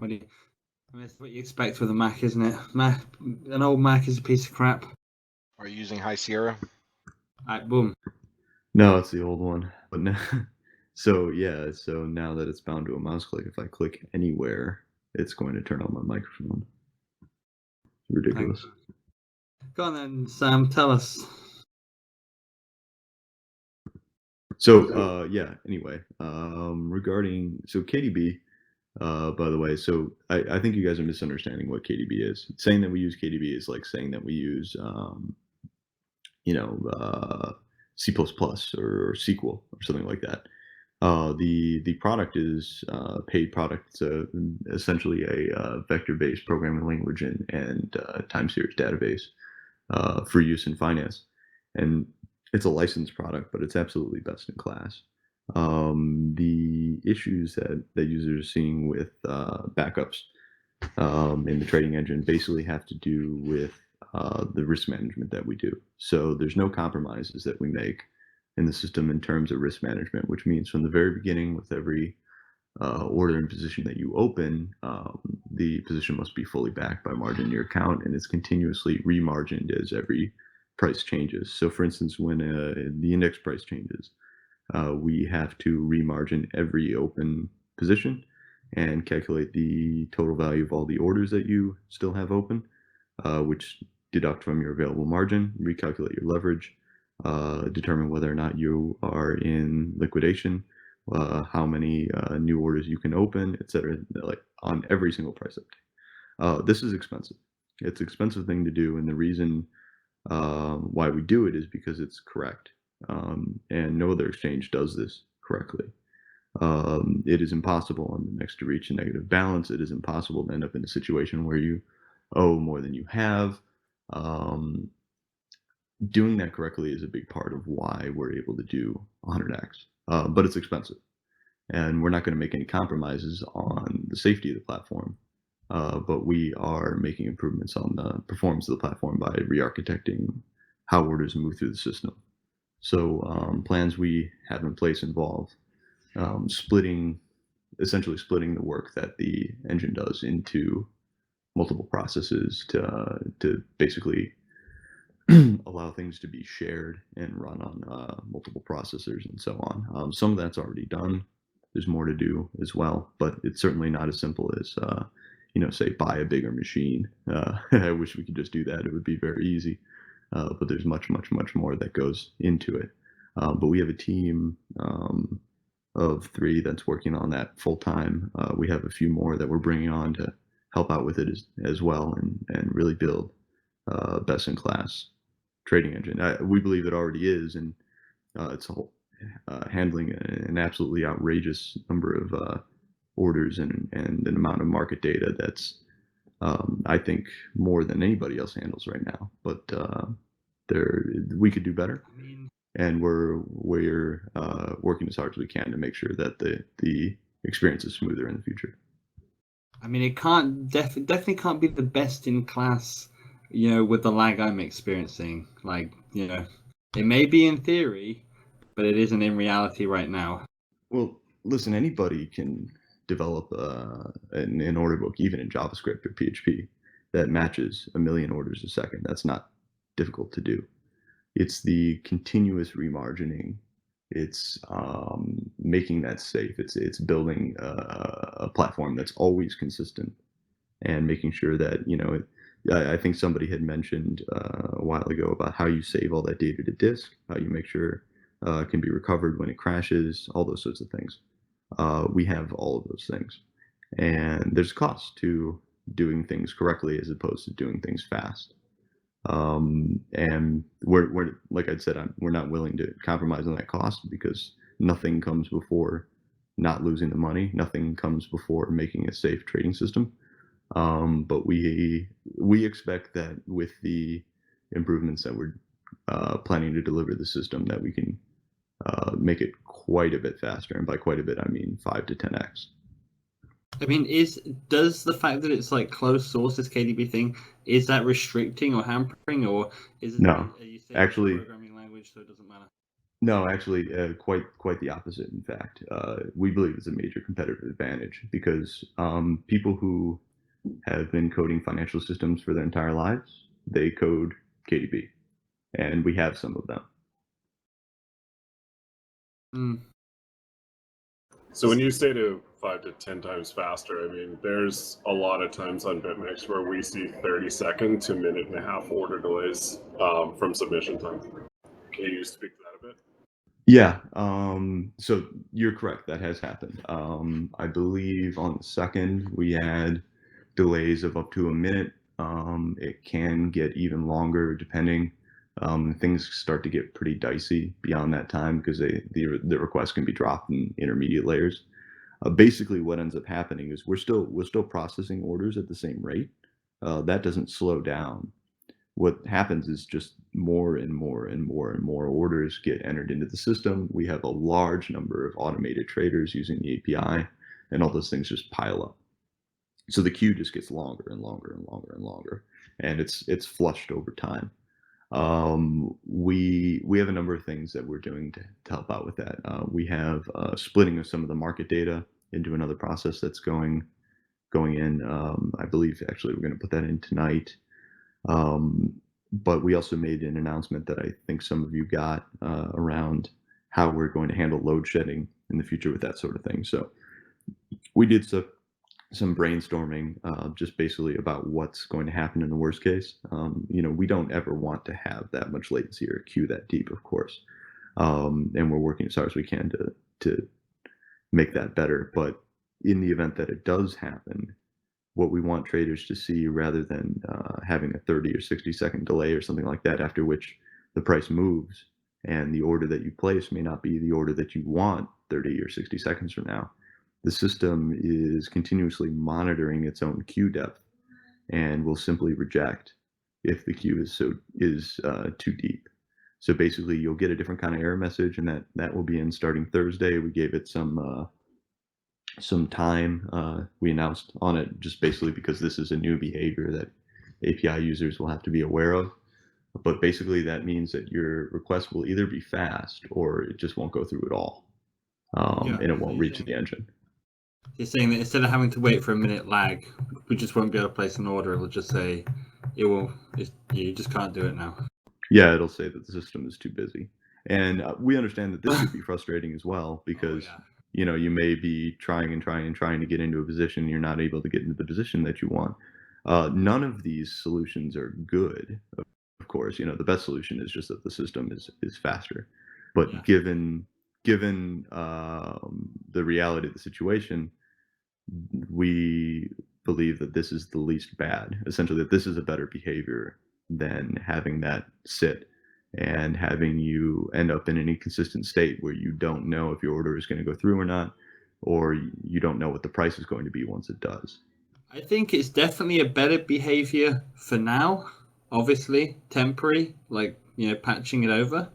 That's what you expect with a Mac, isn't it? An old Mac is a piece of crap. Are you using High Sierra? Right, boom. No, it's the old one. But no, so now that it's bound to a mouse click, if I click anywhere, it's going to turn on my microphone. Ridiculous. Go on then, Sam. Tell us. So anyway, regarding KDB, by the way, so I think you guys are misunderstanding what KDB is. Saying that we use KDB is like saying that we use C++ or SQL or something like that. The product is a paid product. It's essentially a vector-based programming language and time series database for use in finance. And it's a licensed product, but it's absolutely best in class. The issues that users are seeing with backups in the trading engine basically have to do with the risk management that we do. So there's no compromises that we make in the system in terms of risk management, which means from the very beginning, with every order and position that you open, the position must be fully backed by margin in your account, and it's continuously remargined as every price changes. So for instance, when the index price changes, we have to remargin every open position and calculate the total value of all the orders that you still have open, which deduct from your available margin, recalculate your leverage, determine whether or not you are in liquidation, how many new orders you can open, etc., like on every single price update. This is expensive. It's an expensive thing to do, and the reason why we do it is because it's correct, and no other exchange does this correctly. It is impossible on the next to reach a negative balance. It is impossible to end up in a situation where you owe more than you have. Doing that correctly is a big part of why we're able to do 100x, but it's expensive. And we're not going to make any compromises on the safety of the platform, but we are making improvements on the performance of the platform by re-architecting how orders move through the system. So plans we have in place involve essentially splitting the work that the engine does into multiple processes to basically allow things to be shared and run on multiple processors and so on. Some of that's already done. There's more to do as well, but it's certainly not as simple as say buy a bigger machine. I wish we could just do that. It would be very easy, but there's much more that goes into it. But we have a team of 3 that's working on that full time. We have a few more that we're bringing on to help out with it as well, and really build best in class trading engine. We believe it already is, and it's handling an absolutely outrageous number of orders and an amount of market data that's I think more than anybody else handles right now. But we could do better, and we're working as hard as we can to make sure that the experience is smoother in the future. I mean, it definitely can't be the best in class, with the lag I'm experiencing. Like, it may be in theory, but it isn't in reality right now. Well, listen, anybody can develop an order book, even in JavaScript or PHP, that matches 1 million orders a second. That's not difficult to do. It's the continuous remargining. It's making that safe. It's building a platform that's always consistent, and making sure that I think somebody had mentioned a while ago about how you save all that data to disk, how you make sure it can be recovered when it crashes, all those sorts of things. We have all of those things, and there's a cost to doing things correctly as opposed to doing things fast. And we're like I said, we're not willing to compromise on that cost, because nothing comes before not losing the money. Nothing comes before making a safe trading system. But we expect that with the improvements that we're planning to deliver the system, that we can make it quite a bit faster, and by quite a bit I mean 5 to 10x. I mean, does the fact that it's like closed source, this KDB thing, is that restricting or hampering, or is it? No, are you saying actually, programming language, so it doesn't matter? No, actually, quite the opposite. In fact, we believe it's a major competitive advantage because people who have been coding financial systems for their entire lives, they code KDB, and we have some of them. Mm. So when you say to 5 to 10 times faster, I mean, there's a lot of times on BitMEX where we see 30-second to minute-and-a-half order delays from submission time. Can you speak to that a bit? Yeah, so you're correct. That has happened. I believe on the second we had delays of up to a minute. It can get even longer depending. Things start to get pretty dicey beyond that time because the request can be dropped in intermediate layers. Basically, what ends up happening is we're still processing orders at the same rate. That doesn't slow down. What happens is just more and more and more and more orders get entered into the system. We have a large number of automated traders using the API, and all those things just pile up. So the queue just gets longer and longer and longer and longer, and it's flushed over time. We have a number of things that we're doing to help out with that. We have splitting of some of the market data into another process that's going in. I believe actually we're going to put that in tonight. But we also made an announcement that I think some of you got around how we're going to handle load shedding in the future with that sort of thing. So we did some brainstorming just basically about what's going to happen in the worst case. We don't ever want to have that much latency or a queue that deep, of course. And we're working as hard as we can to make that better. But in the event that it does happen, what we want traders to see rather than having a 30 or 60-second delay or something like that, after which the price moves and the order that you place may not be the order that you want 30 or 60 seconds from now. The system is continuously monitoring its own queue depth and will simply reject if the queue is too deep. So basically, you'll get a different kind of error message, and that will be in starting Thursday. We gave it some time we announced on it, just basically because this is a new behavior that API users will have to be aware of. But basically, that means that your request will either be fast or it just won't go through at all, and it won't reach the engine. You're saying that instead of having to wait for a minute lag, we just won't be able to place an order. It'll just say you just can't do it now. Yeah, it'll say that the system is too busy, and we understand that this could be frustrating as well because you may be trying to get into a position, and you're not able to get into the position that you want. None of these solutions are good, of course. The best solution is just that the system is faster. But given the reality of the situation, we believe that this is the least bad. Essentially, that this is a better behavior than having that sit and having you end up in an inconsistent state where you don't know if your order is going to go through or not, or you don't know what the price is going to be once it does. I think it's definitely a better behavior for now. Obviously, temporary, patching it over.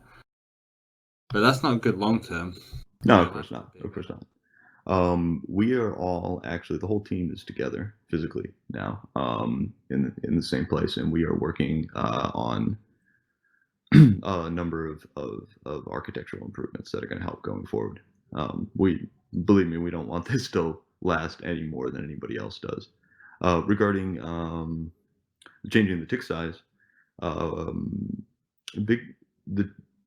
But that's not good long term. No, of course not. Of course not. We are all actually, the whole team is together physically now in the same place, and we are working on a number of architectural improvements that are going to help going forward. Believe me, we don't want this to last any more than anybody else does. Regarding changing the tick size, the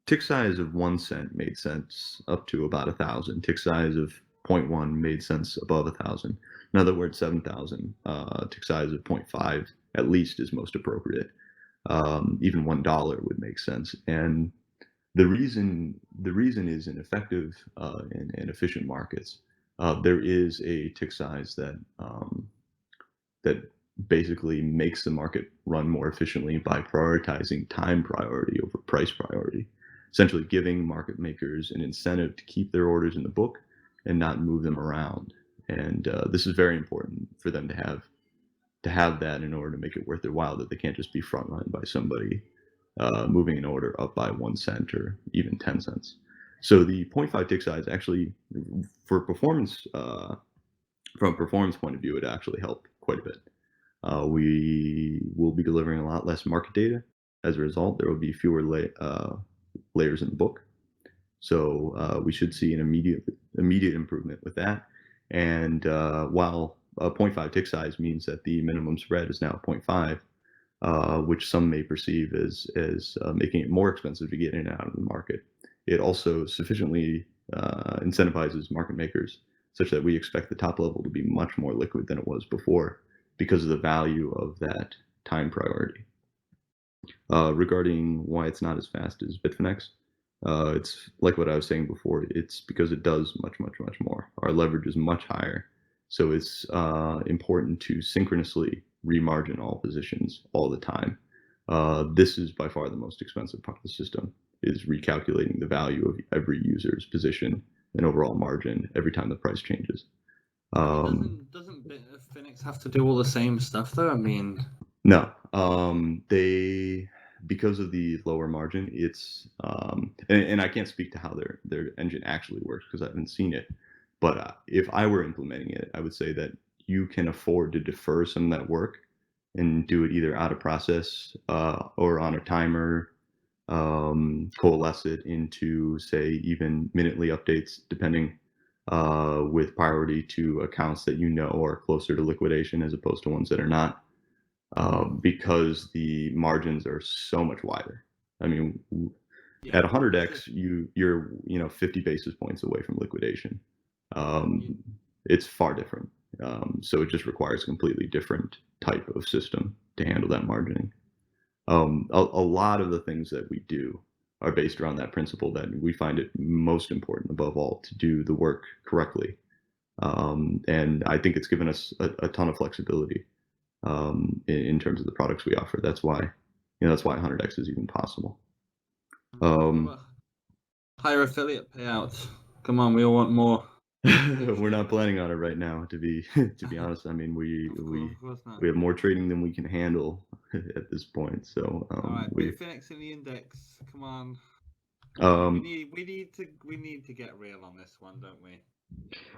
tick size of 1 cent made sense up to about 1,000. Tick size of 0.1 made sense above 1,000. In other words, 7,000. Tick size of 0.5 at least is most appropriate. Even $1 would make sense. And the reason is in effective and efficient markets, there is a tick size that basically makes the market run more efficiently by prioritizing time priority over price priority, essentially giving market makers an incentive to keep their orders in the book and not move them around. And this is very important for them to have that in order to make it worth their while, that they can't just be front run by somebody moving an order up by 1 cent or even 10 cents. So the 0.5 tick size actually, for performance, from a performance point of view, it actually helped quite a bit. We will be delivering a lot less market data. As a result, there will be fewer layers in the book. So we should see an immediate improvement with that. And while a 0.5 tick size means that the minimum spread is now 0.5, which some may perceive as making it more expensive to get in and out of the market, it also sufficiently incentivizes market makers such that we expect the top level to be much more liquid than it was before because of the value of that time priority. Regarding why it's not as fast as Bitfinex, it's like what I was saying before. It's because it does much more. Our leverage is much higher, so it's important to synchronously remargin all positions all the time. This is by far the most expensive part of the system, is recalculating the value of every user's position and overall margin every time the price changes. Doesn't Bitfinex have to do all the same stuff though? I mean, no, they, because of the lower margin, it's and I can't speak to how their engine actually works because I haven't seen it. But if I were implementing it, I would say that you can afford to defer some of that work and do it either out of process or on a timer, coalesce it into, say, even minutely updates, depending with priority to accounts that you know are closer to liquidation as opposed to ones that are not, because the margins are so much wider. I mean, at 100x, you're 50 basis points away from liquidation. It's far different. So it just requires a completely different type of system to handle that margining. A lot of the things that we do are based around that principle that we find it most important above all to do the work correctly. And I think it's given us a ton of flexibility in terms of the products we offer. That's why 100x is even possible. Higher affiliate payouts. Come on, we all want more. We're not planning on it right now, to be honest. I mean, we have more trading than we can handle at this point. So all right, Bitfinex in the index. Come on. We need to get real on this one, don't we?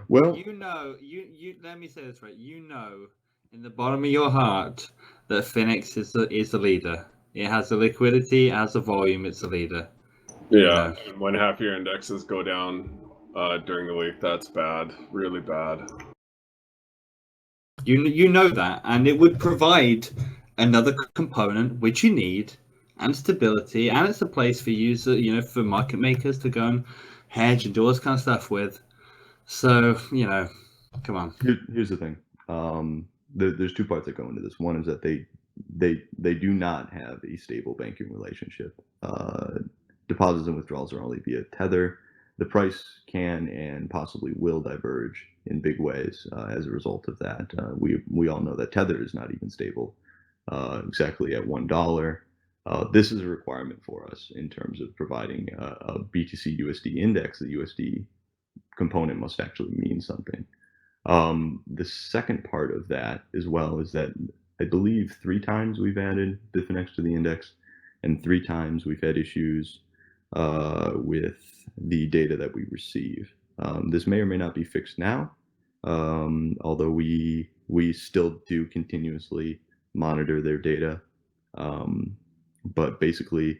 Well, you let me say this right. You know, in the bottom of your heart, that Finex is the leader. It has the liquidity, it has the volume. It's the leader. Yeah, and when half-year indexes go down during the week, that's bad, really bad. You know that, and it would provide another component which you need, and stability, and it's a place for for market makers to go and hedge and do all this kind of stuff with. So come on. Here's the thing. There's two parts that go into this. One is that they do not have a stable banking relationship. Deposits and withdrawals are only via Tether. The price can and possibly will diverge in big ways as a result of that. We all know that Tether is not even stable exactly at $1. This is a requirement for us in terms of providing a BTC USD index. The USD component must actually mean something. The second part of that as well is that I believe 3 times we've added Bitfinex to the index, and 3 times we've had issues with the data that we receive. This may or may not be fixed now, although we still do continuously monitor their data. But basically,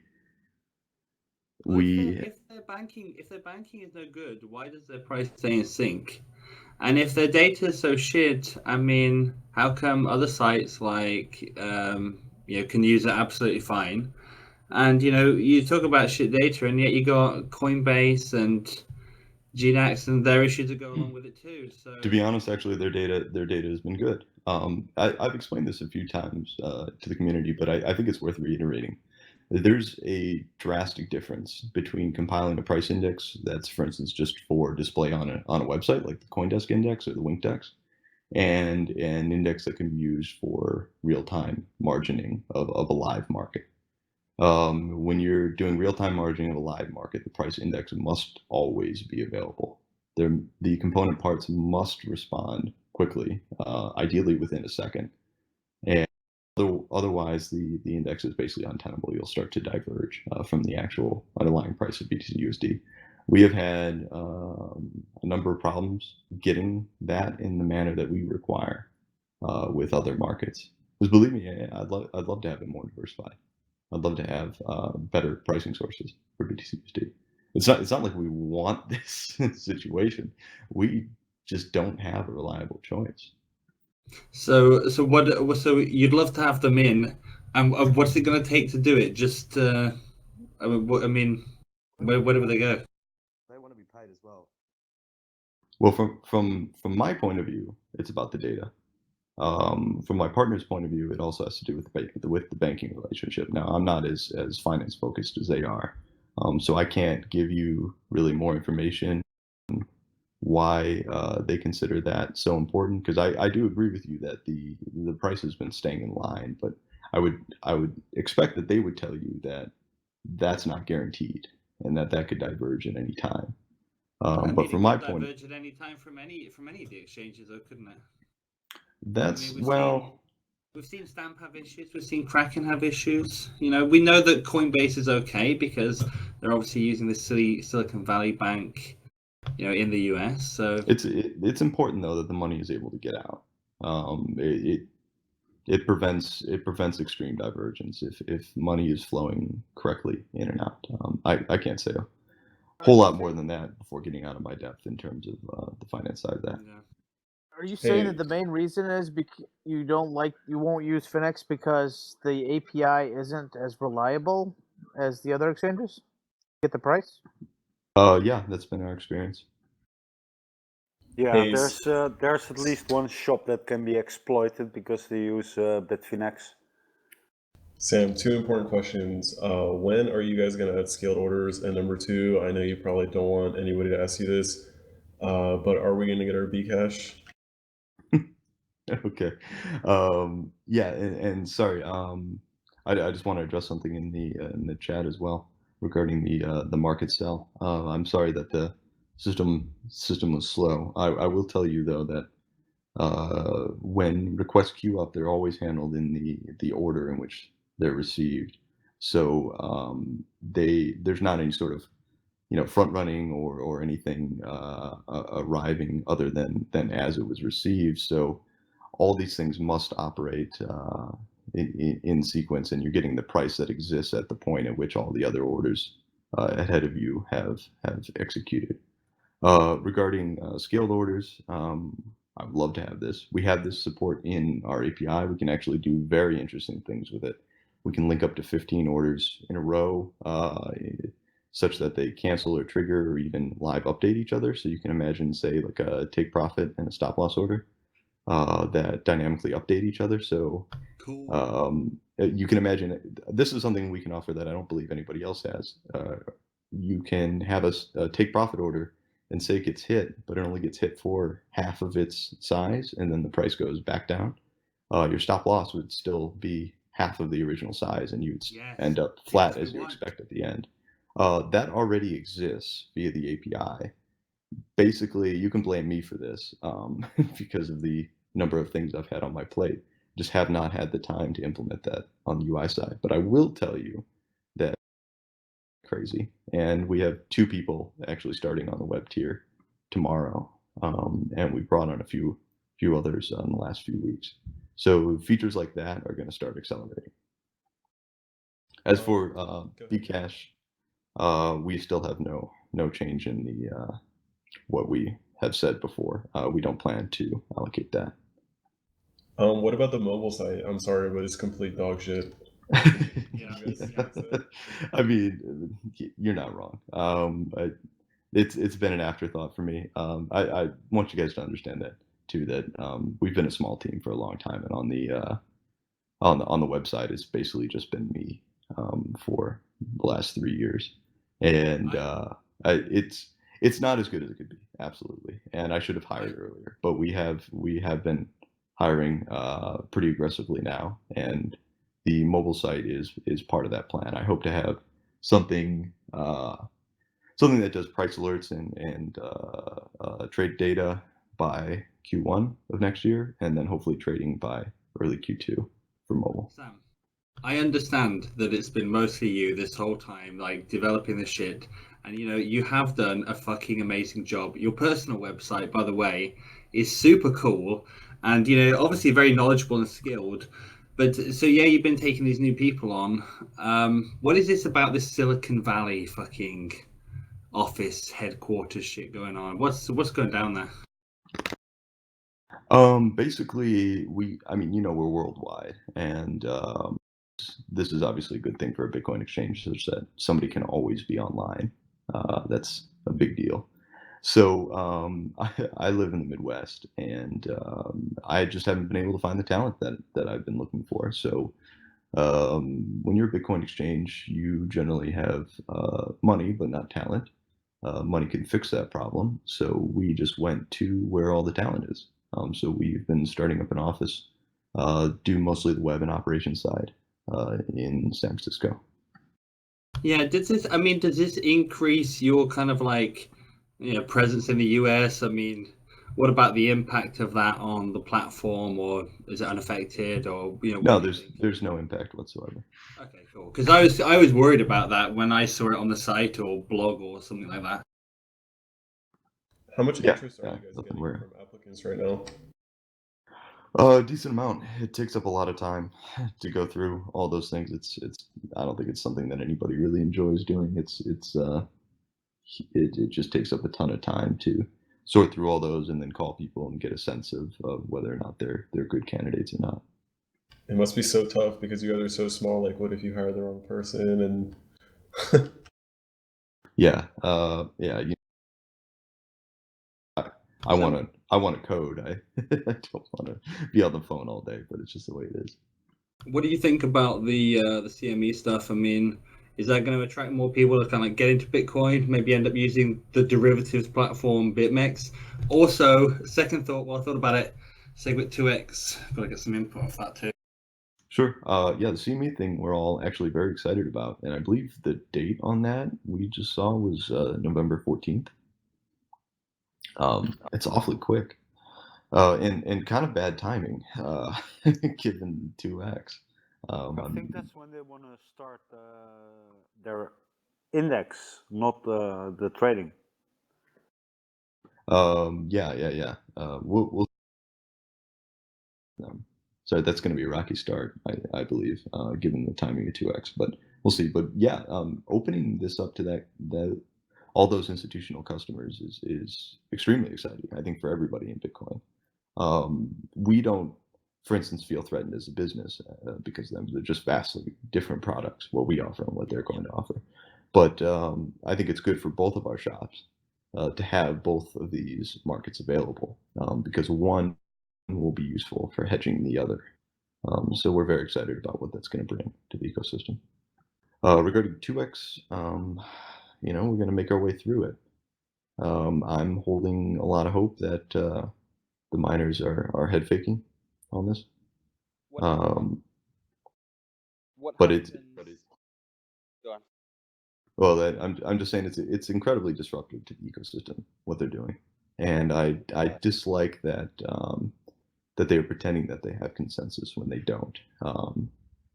if their banking is no good, why does their price stay in sync? And if their data is so shit, I mean, how come other sites like can use it absolutely fine? And you talk about shit data, and yet you got Coinbase and GDAX and their issues that go along with it too. So to be honest, actually, their data has been good. I've explained this a few times to the community, but I think it's worth reiterating. There's a drastic difference between compiling a price index that's, for instance, just for display on a website like the CoinDesk index or the WinkDex, and an index that can be used for real-time margining of a live market. When you're doing real-time margining of a live market, the price index must always be available. The component parts must respond quickly, ideally within a second. And otherwise, the index is basically untenable. You'll start to diverge from the actual underlying price of BTC/USD. We have had a number of problems getting that in the manner that we require with other markets. Because believe me, I'd love to have it more diversified. I'd love to have better pricing sources for BTC/USD. It's not like we want this situation. We just don't have a reliable choice. So you'd love to have them in, and what's it going to take to do it? Just I mean, where do they go? They want to be paid as well. Well, from my point of view, it's about the data. From my partner's point of view, it also has to do with the banking relationship. Now, I'm not as finance focused as they are, so I can't give you really more information why they consider that so important. Because I do agree with you that the price has been staying in line, but I would expect that they would tell you that that's not guaranteed and that could diverge at any time. But from my point, diverge at any time from any of the exchanges, though, couldn't it? that's We've seen Stamp have issues. We've seen Kraken have issues. You know, we know that Coinbase is okay because they're obviously using the Silicon Valley Bank, you know, in the US. So it's important though that the money is able to get out. It prevents extreme divergence if money is flowing correctly in and out. I can't say a whole lot more than that before getting out of my depth in terms of the finance side of that. yeah. Are you saying that the main reason is you won't use Finex because the API isn't as reliable as the other exchanges? Get the price? Yeah, that's been our experience. Yeah, there's at least one shop that can be exploited because they use Bitfinex. Sam, two important questions. When are you guys going to add scaled orders? And number two, I know you probably don't want anybody to ask you this, but are we going to get our Bcash? Okay. Yeah, and sorry. I just want to address something in the chat as well regarding the market sell. I'm sorry that the system was slow. I will tell you though that when requests queue up, they're always handled in the order in which they're received. So there's not any sort of front running or anything arriving other than as it was received. So all these things must operate in sequence, and you're getting the price that exists at the point at which all the other orders ahead of you have executed. Regarding scaled orders, I would love to have this. We have this support in our API. We can actually do very interesting things with it. We can link up to 15 orders in a row, such that they cancel or trigger or even live update each other. So you can imagine, say, like a take profit and a stop loss order that dynamically update each other. So Cool. you can imagine this is something we can offer that I don't believe anybody else has. You can have a take profit order and say it gets hit, but it only gets hit for half of its size, and then the price goes back down. Your stop loss would still be half of the original size, and you'd end up flat as you expect at the end. That already exists via the API. Basically, you can blame me for this because of the number of things I've had on my plate. Just have not had the time to implement that on the UI side. But I will tell you that crazy, and we have 2 people actually starting on the web tier tomorrow, and we brought on a few others in the last few weeks. So features like that are going to start accelerating. As for Bcash, we still have no change in the what we have said before. We don't plan to allocate that. What about the mobile site? I'm sorry, but it's complete dog shit. I mean, you're not wrong. It's been an afterthought for me. I want you guys to understand that too. That we've been a small team for a long time, and on the website, it's basically just been me for the last 3 years, and it's not as good as it could be, absolutely. And I should have hired earlier, but we have been hiring pretty aggressively now, and the mobile site is part of that plan. I hope to have something that does price alerts and trade data by Q1 of next year, and then hopefully trading by early Q2 for mobile. Sam, I understand that it's been mostly you this whole time, like developing this shit, and you have done a fucking amazing job. Your personal website, by the way, is super cool, and obviously very knowledgeable and skilled. But so yeah, you've been taking these new people on. What is this about this Silicon Valley fucking office headquarters shit going on? What's going down there? Basically, we're worldwide, and this is obviously a good thing for a Bitcoin exchange, such that somebody can always be online. That's a big deal. So I live in the Midwest, and I just haven't been able to find the talent that I've been looking for. So when you're a Bitcoin exchange, you generally have money, but not talent. Money can fix that problem. So we just went to where all the talent is. So we've been starting up an office, do mostly the web and operations side in San Francisco. Yeah, does this increase your kind of like, presence in the US? I mean, what about the impact of that on the platform, or is it unaffected, or No, there's no impact whatsoever. Okay, cool. Because I was worried about that when I saw it on the site or blog or something like that. How much interest are you guys nothing getting weird. from applicants right now? A decent amount. It takes up a lot of time to go through all those things. It's. I don't think it's something that anybody really enjoys doing. It just takes up a ton of time to sort through all those and then call people and get a sense of whether or not they're good candidates or not. It must be so tough because you guys are so small. Like, what if you hire the wrong person? And Yeah. I want to code. I don't want to be on the phone all day, but it's just the way it is. What do you think about the CME stuff? I mean, is that going to attract more people to kind of like get into Bitcoin, maybe end up using the derivatives platform BitMEX? Also, second thought, while I thought about it, Segwit 2x, got to get some input off that too. Sure. Yeah, the CME thing we're all actually very excited about, and I believe the date on that we just saw was November 14th. It's awfully quick, and kind of bad timing, given 2x. I think that's when they want to start their index, not the trading. Yeah. We'll so that's going to be a rocky start, I believe, given the timing of 2x. But we'll see. But yeah, opening this up to that all those institutional customers is extremely exciting. I think for everybody in Bitcoin. We don't, for instance, feel threatened as a business because they're just vastly different products, what we offer and what they're going to offer. But I think it's good for both of our shops to have both of these markets available because one will be useful for hedging the other. So we're very excited about what that's going to bring to the ecosystem. Regarding 2x, we're going to make our way through it. I'm holding a lot of hope that the miners are head faking on this. But it's Go on. well, I'm just saying it's incredibly disruptive to the ecosystem what they're doing, and I dislike that that they are pretending that they have consensus when they don't.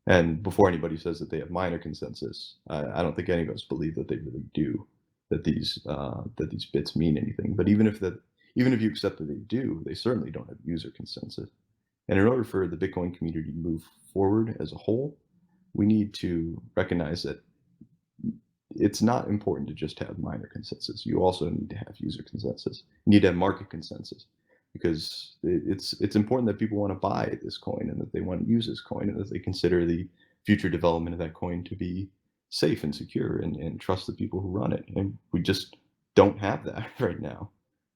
And before anybody says that they have minor consensus, I don't think any of us believe that they really do. That these bits mean anything. But even if you accept that they do, they certainly don't have user consensus. And in order for the Bitcoin community to move forward as a whole, we need to recognize that it's not important to just have minor consensus. You also need to have user consensus. You need to have market consensus, because it's important that people want to buy this coin and that they want to use this coin and that they consider the future development of that coin to be safe and secure and trust the people who run it. And we just don't have that right now.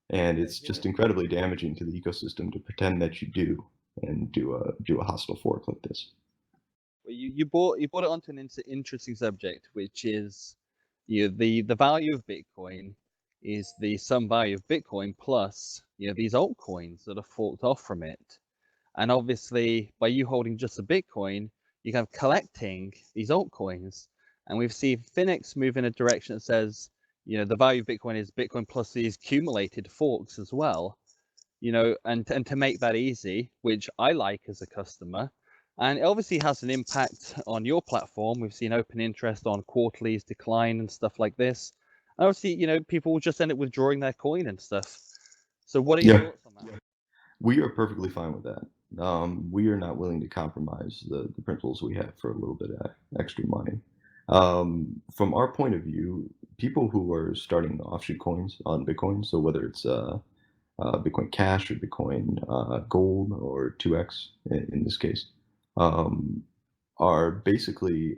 And it's just incredibly damaging to the ecosystem to pretend that you do and do a hostile fork like this. Well, you brought it onto an interesting subject, which is the value of Bitcoin is the sum value of Bitcoin plus these altcoins that are forked off from it. And obviously, by you holding just a Bitcoin, you kind of collecting these altcoins. And we've seen Finex move in a direction that says, the value of Bitcoin is Bitcoin plus these accumulated forks as well. And to make that easy, which I like as a customer, and it obviously has an impact on your platform. We've seen open interest on quarterlies decline and stuff like this. And obviously, people will just end up withdrawing their coin and stuff. So what are your thoughts on that? We are perfectly fine with that. We are not willing to compromise the principles we have for a little bit of extra money. From our point of view, people who are starting offshoot coins on Bitcoin, so whether it's Bitcoin Cash or Bitcoin Gold or 2x in this case, are basically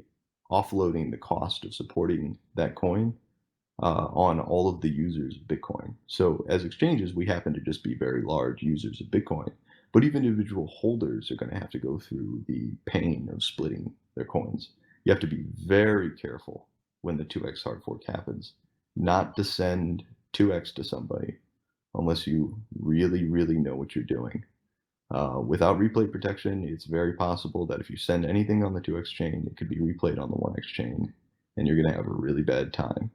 offloading the cost of supporting that coin on all of the users of Bitcoin. So as exchanges, we happen to just be very large users of Bitcoin, but even individual holders are going to have to go through the pain of splitting their coins. You have to be very careful when the 2x hard fork happens, not to send 2x to somebody unless you really, really know what you're doing. Without replay protection, it's very possible that if you send anything on the 2x chain, it could be replayed on the 1x chain, and you're going to have a really bad time.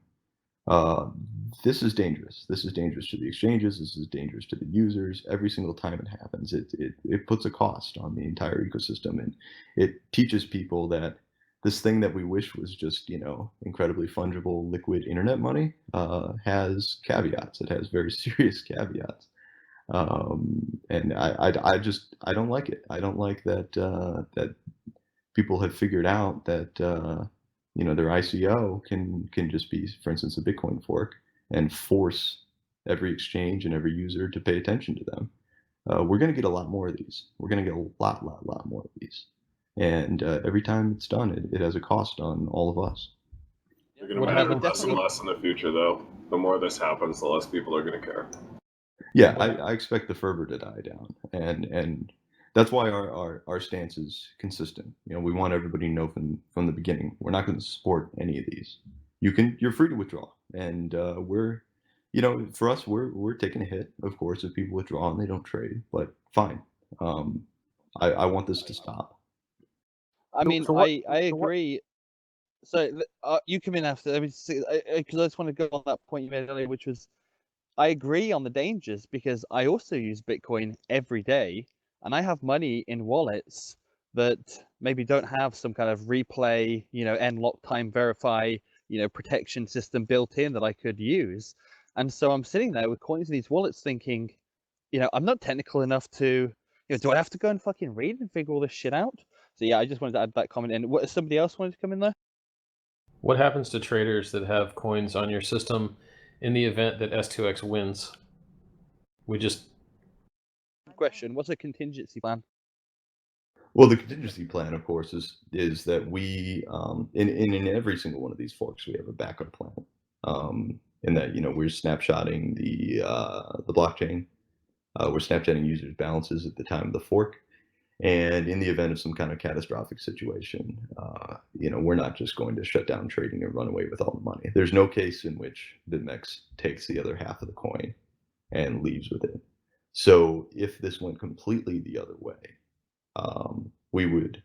This is dangerous. This is dangerous to the exchanges. This is dangerous to the users. Every single time it happens, it puts a cost on the entire ecosystem, and it teaches people that this thing that we wish was just, incredibly fungible, liquid internet money has caveats. It has very serious caveats. And I don't like it. I don't like that that people have figured out that their ICO can just be, for instance, a Bitcoin fork, and force every exchange and every user to pay attention to them. We're going to get a lot more of these. We're going to get a lot more of these. And every time it's done, it has a cost on all of us. You're going to matter less and less in the future, though. The more this happens, the less people are going to care. Yeah, I expect the fervor to die down, and that's why our stance is consistent. We want everybody to know from the beginning, we're not going to support any of these. You're free to withdraw, and we're, for us, we're taking a hit, of course, if people withdraw and they don't trade, but fine. I want this to stop. I mean, I agree. So you come in after. I mean, because I just want to go on that point you made earlier, which was, I agree on the dangers, because I also use Bitcoin every day, and I have money in wallets that maybe don't have some kind of replay, end lock time verify, protection system built in that I could use. And so I'm sitting there with coins in these wallets thinking, I'm not technical enough to, do I have to go and fucking read and figure all this shit out? So yeah, I just wanted to add that comment in. What, somebody else wanted to come in there? What happens to traders that have coins on your system in the event that S2X wins? Question, what's a contingency plan? Well, the contingency plan, of course, is that we, in every single one of these forks, we have a backup plan. In that, we're snapshotting the blockchain. We're snapshotting users' balances at the time of the fork. And in the event of some kind of catastrophic situation, we're not just going to shut down trading and run away with all the money. There's no case in which BitMEX takes the other half of the coin and leaves with it. So if this went completely the other way, we would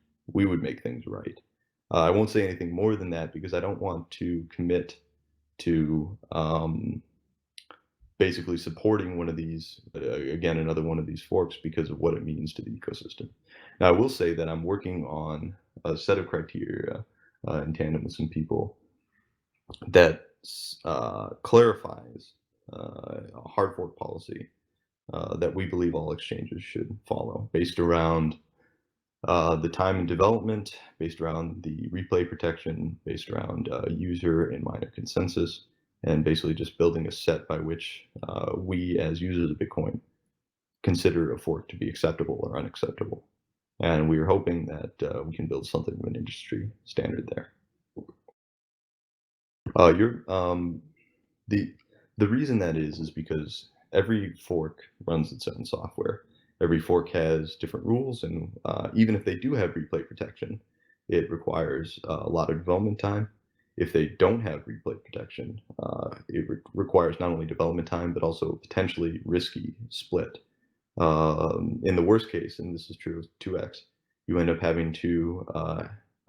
make things right. I won't say anything more than that because I don't want to commit to basically supporting one of these, again, another one of these forks because of what it means to the ecosystem. Now, I will say that I'm working on a set of criteria in tandem with some people that clarifies a hard fork policy that we believe all exchanges should follow, based around the time and development, based around the replay protection, based around user and miner consensus, and basically just building a set by which we as users of Bitcoin consider a fork to be acceptable or unacceptable. And we are hoping that we can build something of an industry standard there. The reason that is because every fork runs its own software. Every fork has different rules, and even if they do have replay protection, it requires a lot of development time. If they don't have replay protection, it requires not only development time, but also potentially risky split. In the worst case, and this is true of 2x, you end up having to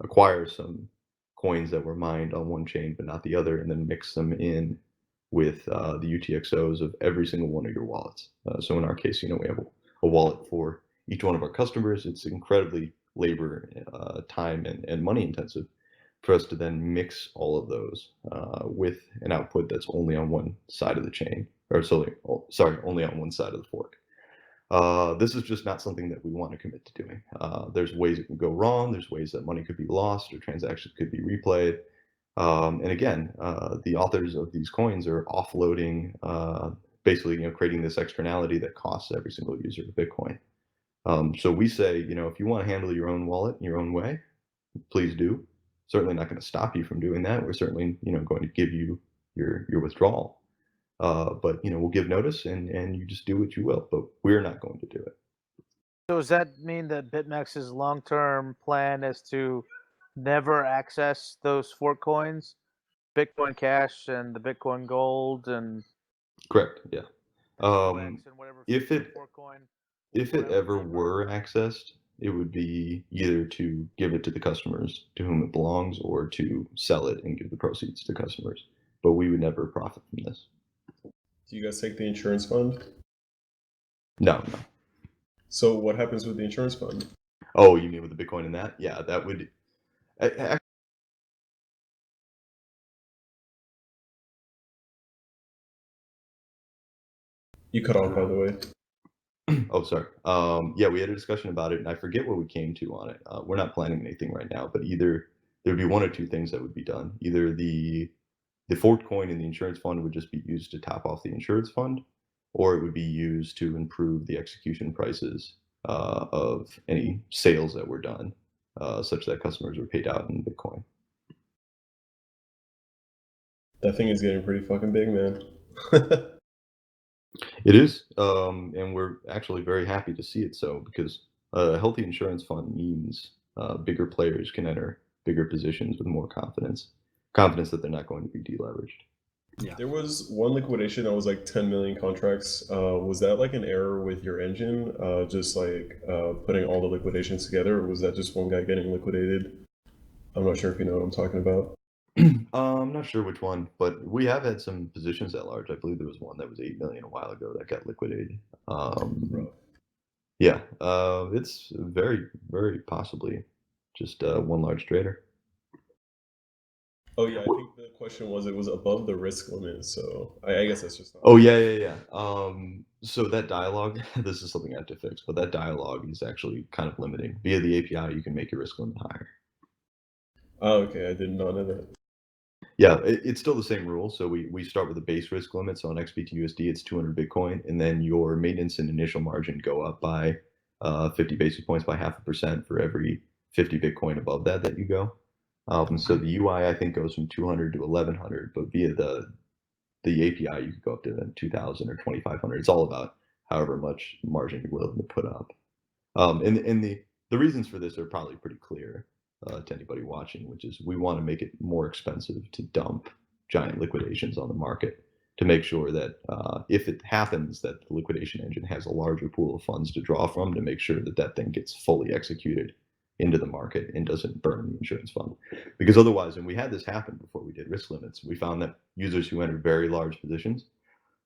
acquire some coins that were mined on one chain but not the other, and then mix them in with the UTXOs of every single one of your wallets. So in our case, we have a wallet for each one of our customers. It's incredibly labor, time, and money intensive for us to then mix all of those with an output that's only on one side of the chain, or only on one side of the fork. This is just not something that we want to commit to doing. There's ways it can go wrong. There's ways that money could be lost or transactions could be replayed. And again, the authors of these coins are offloading, basically, creating this externality that costs every single user of Bitcoin. So we say, if you want to handle your own wallet in your own way, please do. Certainly not going to stop you from doing that. We're certainly, going to give you your withdrawal. But we'll give notice, and you just do what you will. But we're not going to do it. So does that mean that BitMEX's long-term plan is to never access those fork coins, Bitcoin Cash and the Bitcoin Gold and Correct. Yeah. and whatever If it fork coin? if it whatever ever name were accessed, it would be either to give it to the customers to whom it belongs, or to sell it and give the proceeds to customers. But we would never profit from this. Do you guys take the insurance fund? No. So what happens with the insurance fund? Oh, you mean with the Bitcoin in that? Yeah, that would. You cut off, by the way. Oh, sorry. Yeah, we had a discussion about it, and I forget what we came to on it. We're not planning anything right now, but either there'd be one or two things that would be done. Either the forked coin in the insurance fund would just be used to top off the insurance fund, or it would be used to improve the execution prices of any sales that were done, such that customers were paid out in Bitcoin. That thing is getting pretty fucking big, man. It is, and we're actually very happy to see it so, because a healthy insurance fund means bigger players can enter bigger positions with more confidence that they're not going to be deleveraged. Yeah. There was one liquidation that was like 10 million contracts. Was that like an error with your engine, just like putting all the liquidations together, or was that just one guy getting liquidated? I'm not sure if you know what I'm talking about. I'm not sure which one, but we have had some positions at large. I believe there was one that was 8 million a while ago that got liquidated. Yeah, it's very, very possibly just one large trader. Oh yeah, I think the question was it was above the risk limit, so I guess that's just not. Oh yeah. So that dialogue, this is something I have to fix, but that dialogue is actually kind of limiting. Via the API, you can make your risk limit higher. Oh, okay, I did not know that. Yeah, it's still the same rule. So we start with a base risk limit. So on XBT-USD, it's 200 Bitcoin, and then your maintenance and initial margin go up by 50 basis points, by 0.5% for every 50 Bitcoin above that you go. So the UI, I think, goes from 200 to 1100, but via the API, you could go up to 2000 or 2500. It's all about however much margin you're willing to put up. And the reasons for this are probably pretty clear to anybody watching, which is we want to make it more expensive to dump giant liquidations on the market, to make sure that if it happens that the liquidation engine has a larger pool of funds to draw from, to make sure that that thing gets fully executed into the market and doesn't burn the insurance fund. Because otherwise, and we had this happen before we did risk limits, we found that users who entered very large positions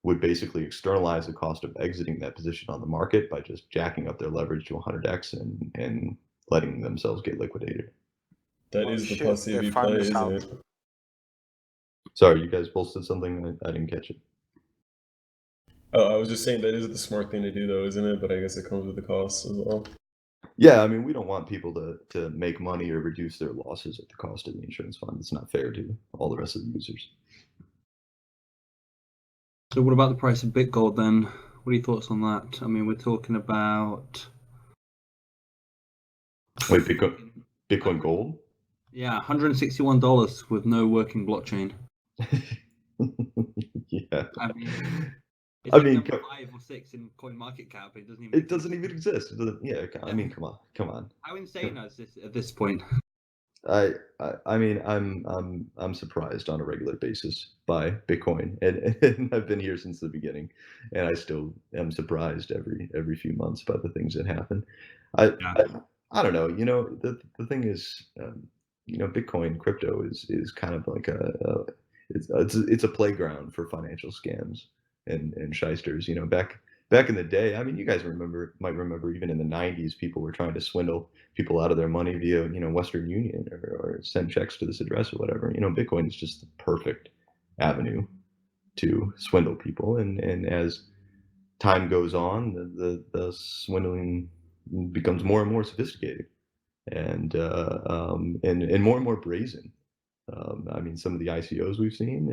would basically externalize the cost of exiting that position on the market by just jacking up their leverage to 100x and letting themselves get liquidated. That is the plus CV play, isn't it? Sorry, you guys both said something, I didn't catch it. Oh, I was just saying that is the smart thing to do, though, isn't it? But I guess it comes with the costs as well. Yeah, I mean, we don't want people to make money or reduce their losses at the cost of the insurance fund. It's not fair to all the rest of the users. So what about the price of BitGold then? What are your thoughts on that? I mean, we're talking about... Wait, Bitcoin Gold? Yeah, $161 with no working blockchain. Yeah. I mean, it's I like mean, number 5 or 6 in CoinMarketCap. It doesn't even exist. Yeah, I mean, come on. How insane is this at this point? I mean, I'm surprised on a regular basis by Bitcoin, and I've been here since the beginning, and I still am surprised every few months by the things that happen. I don't know. The thing is, Bitcoin crypto is kind of like it's a playground for financial scams and shysters. Back in the day, I mean, you guys might remember even in the 90s, people were trying to swindle people out of their money via, Western Union or send checks to this address or whatever. Bitcoin is just the perfect avenue to swindle people. And as time goes on, the swindling becomes more and more sophisticated and more brazen. I mean, some of the ICOs we've seen,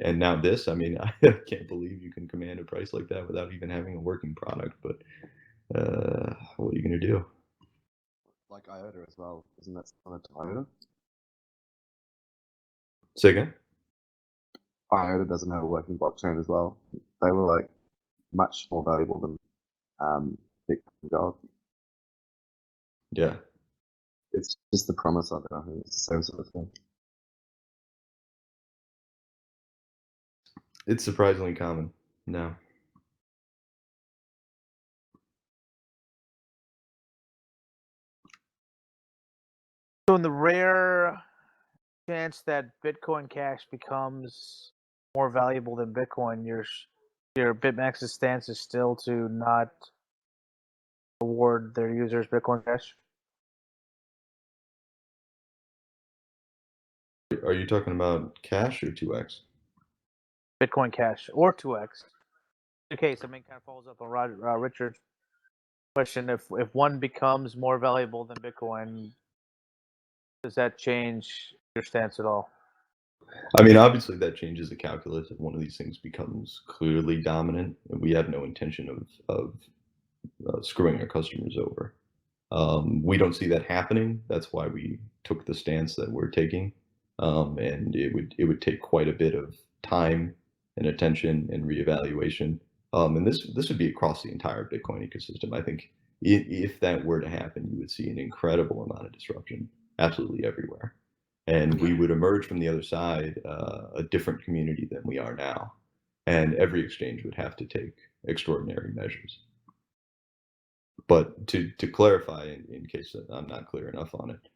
and now this. I mean, I can't believe you can command a price like that without even having a working product. But what are you going to do? Like IOTA as well, isn't that similar to IOTA? Say again? IOTA doesn't have a working blockchain as well. They were like much more valuable than Bitcoin Gold. Yeah. It's just the promise of it. I think it's the same sort of thing. It's surprisingly common now. So in the rare chance that Bitcoin Cash becomes more valuable than Bitcoin, your BitMEX's stance is still to not award their users Bitcoin Cash? Are you talking about Cash or 2x? Bitcoin Cash or 2x. In case, I mean, kind of follows up on Richard's question. If one becomes more valuable than Bitcoin, does that change your stance at all? I mean, obviously that changes the calculus if one of these things becomes clearly dominant, and we have no intention of screwing our customers over. We don't see that happening. That's why we took the stance that we're taking, and it would take quite a bit of time and attention and reevaluation. And this would be across the entire Bitcoin ecosystem. I think if that were to happen, you would see an incredible amount of disruption, absolutely everywhere. And we would emerge from the other side a different community than we are now. And every exchange would have to take extraordinary measures. But to clarify, in case that I'm not clear enough on it,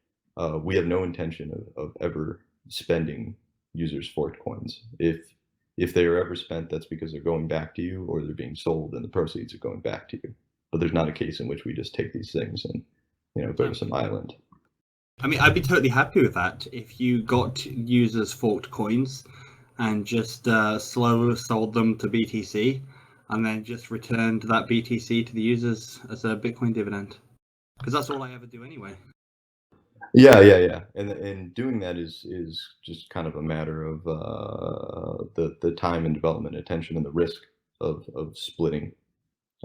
we have no intention of ever spending users' forked coins. If they are ever spent, that's because they're going back to you, or they're being sold and the proceeds are going back to you. But there's not a case in which we just take these things and go to some island. I mean, I'd be totally happy with that if you got users forked coins and just slowly sold them to BTC and then just returned that BTC to the users as a Bitcoin dividend. Because that's all I ever do anyway. Yeah. And doing that is just kind of a matter of the time and development attention and the risk of splitting.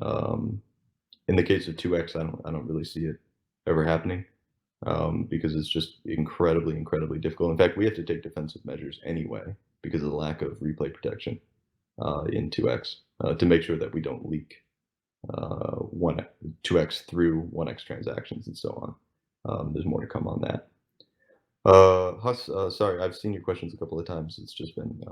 In the case of 2x, I don't really see it ever happening. Because it's just incredibly difficult. In fact, we have to take defensive measures anyway because of the lack of replay protection in 2x to make sure that we don't leak 2x through 1x transactions and so on. There's more to come on that. Huss, sorry, I've seen your questions a couple of times. It's just been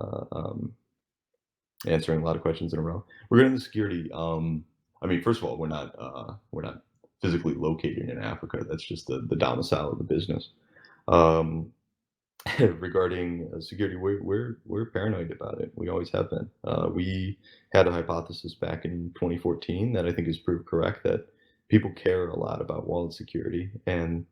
answering a lot of questions in a row. Regarding the security, I mean, first of all, we're not physically located in Africa. That's just the domicile of the business. Regarding security, we're paranoid about it. We always have been. We had a hypothesis back in 2014 that I think is proved correct, that people care a lot about wallet security, and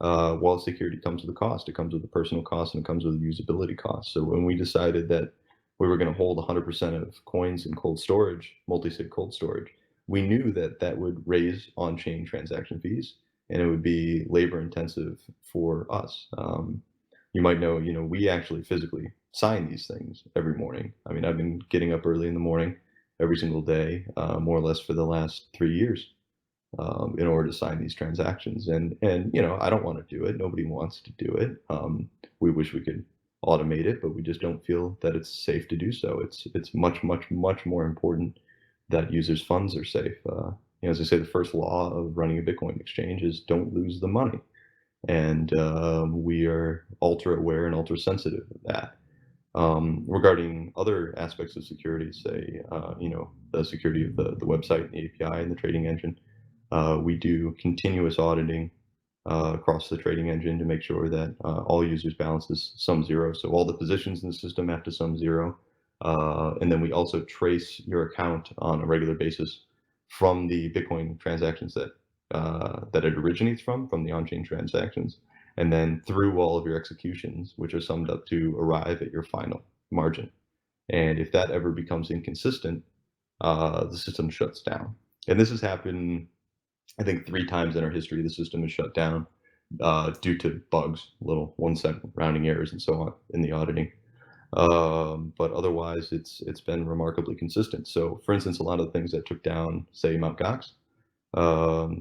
wallet security comes with a cost. It comes with a personal cost, and it comes with a usability cost. So when we decided that we were going to hold 100% of coins in cold storage, multi-sig cold storage, we knew that that would raise on-chain transaction fees, and it would be labor intensive for us. You might know, we actually physically sign these things every morning. I mean, I've been getting up early in the morning every single day, more or less for the last 3 years, in order to sign these transactions. And I don't want to do it. Nobody wants to do it. We wish we could automate it, but we just don't feel that it's safe to do so. It's much more important that users' funds are safe. As I say, the first law of running a Bitcoin exchange is don't lose the money. And we are ultra aware and ultra sensitive of that. Regarding other aspects of security, say, the security of the website and the API and the trading engine, we do continuous auditing across the trading engine to make sure that all users' balances sum zero. So all the positions in the system have to sum zero. And then we also trace your account on a regular basis from the Bitcoin transactions that it originates from the on-chain transactions, and then through all of your executions, which are summed up to arrive at your final margin. And if that ever becomes inconsistent, the system shuts down. And this has happened, I think, 3 times in our history. The system is shut down. due to bugs, little 1 second rounding errors and so on in the auditing. But otherwise, it's been remarkably consistent. So, for instance, a lot of the things that took down, say, Mt. Gox,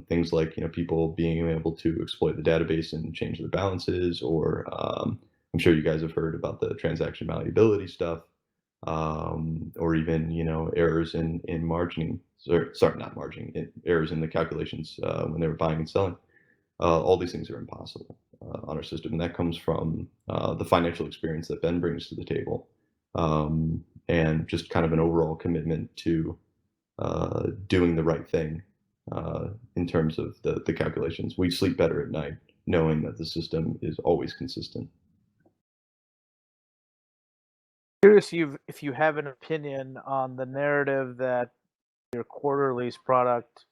things like people being able to exploit the database and change their balances, or I'm sure you guys have heard about the transaction malleability stuff, or even errors in margining. Sorry, not margining. Errors in the calculations when they were buying and selling. All these things are impossible on our system, and that comes from the financial experience that Ben brings to the table, and just kind of an overall commitment to doing the right thing in terms of the calculations. We sleep better at night knowing that the system is always consistent. Curious if you have an opinion on the narrative that your quarterly's product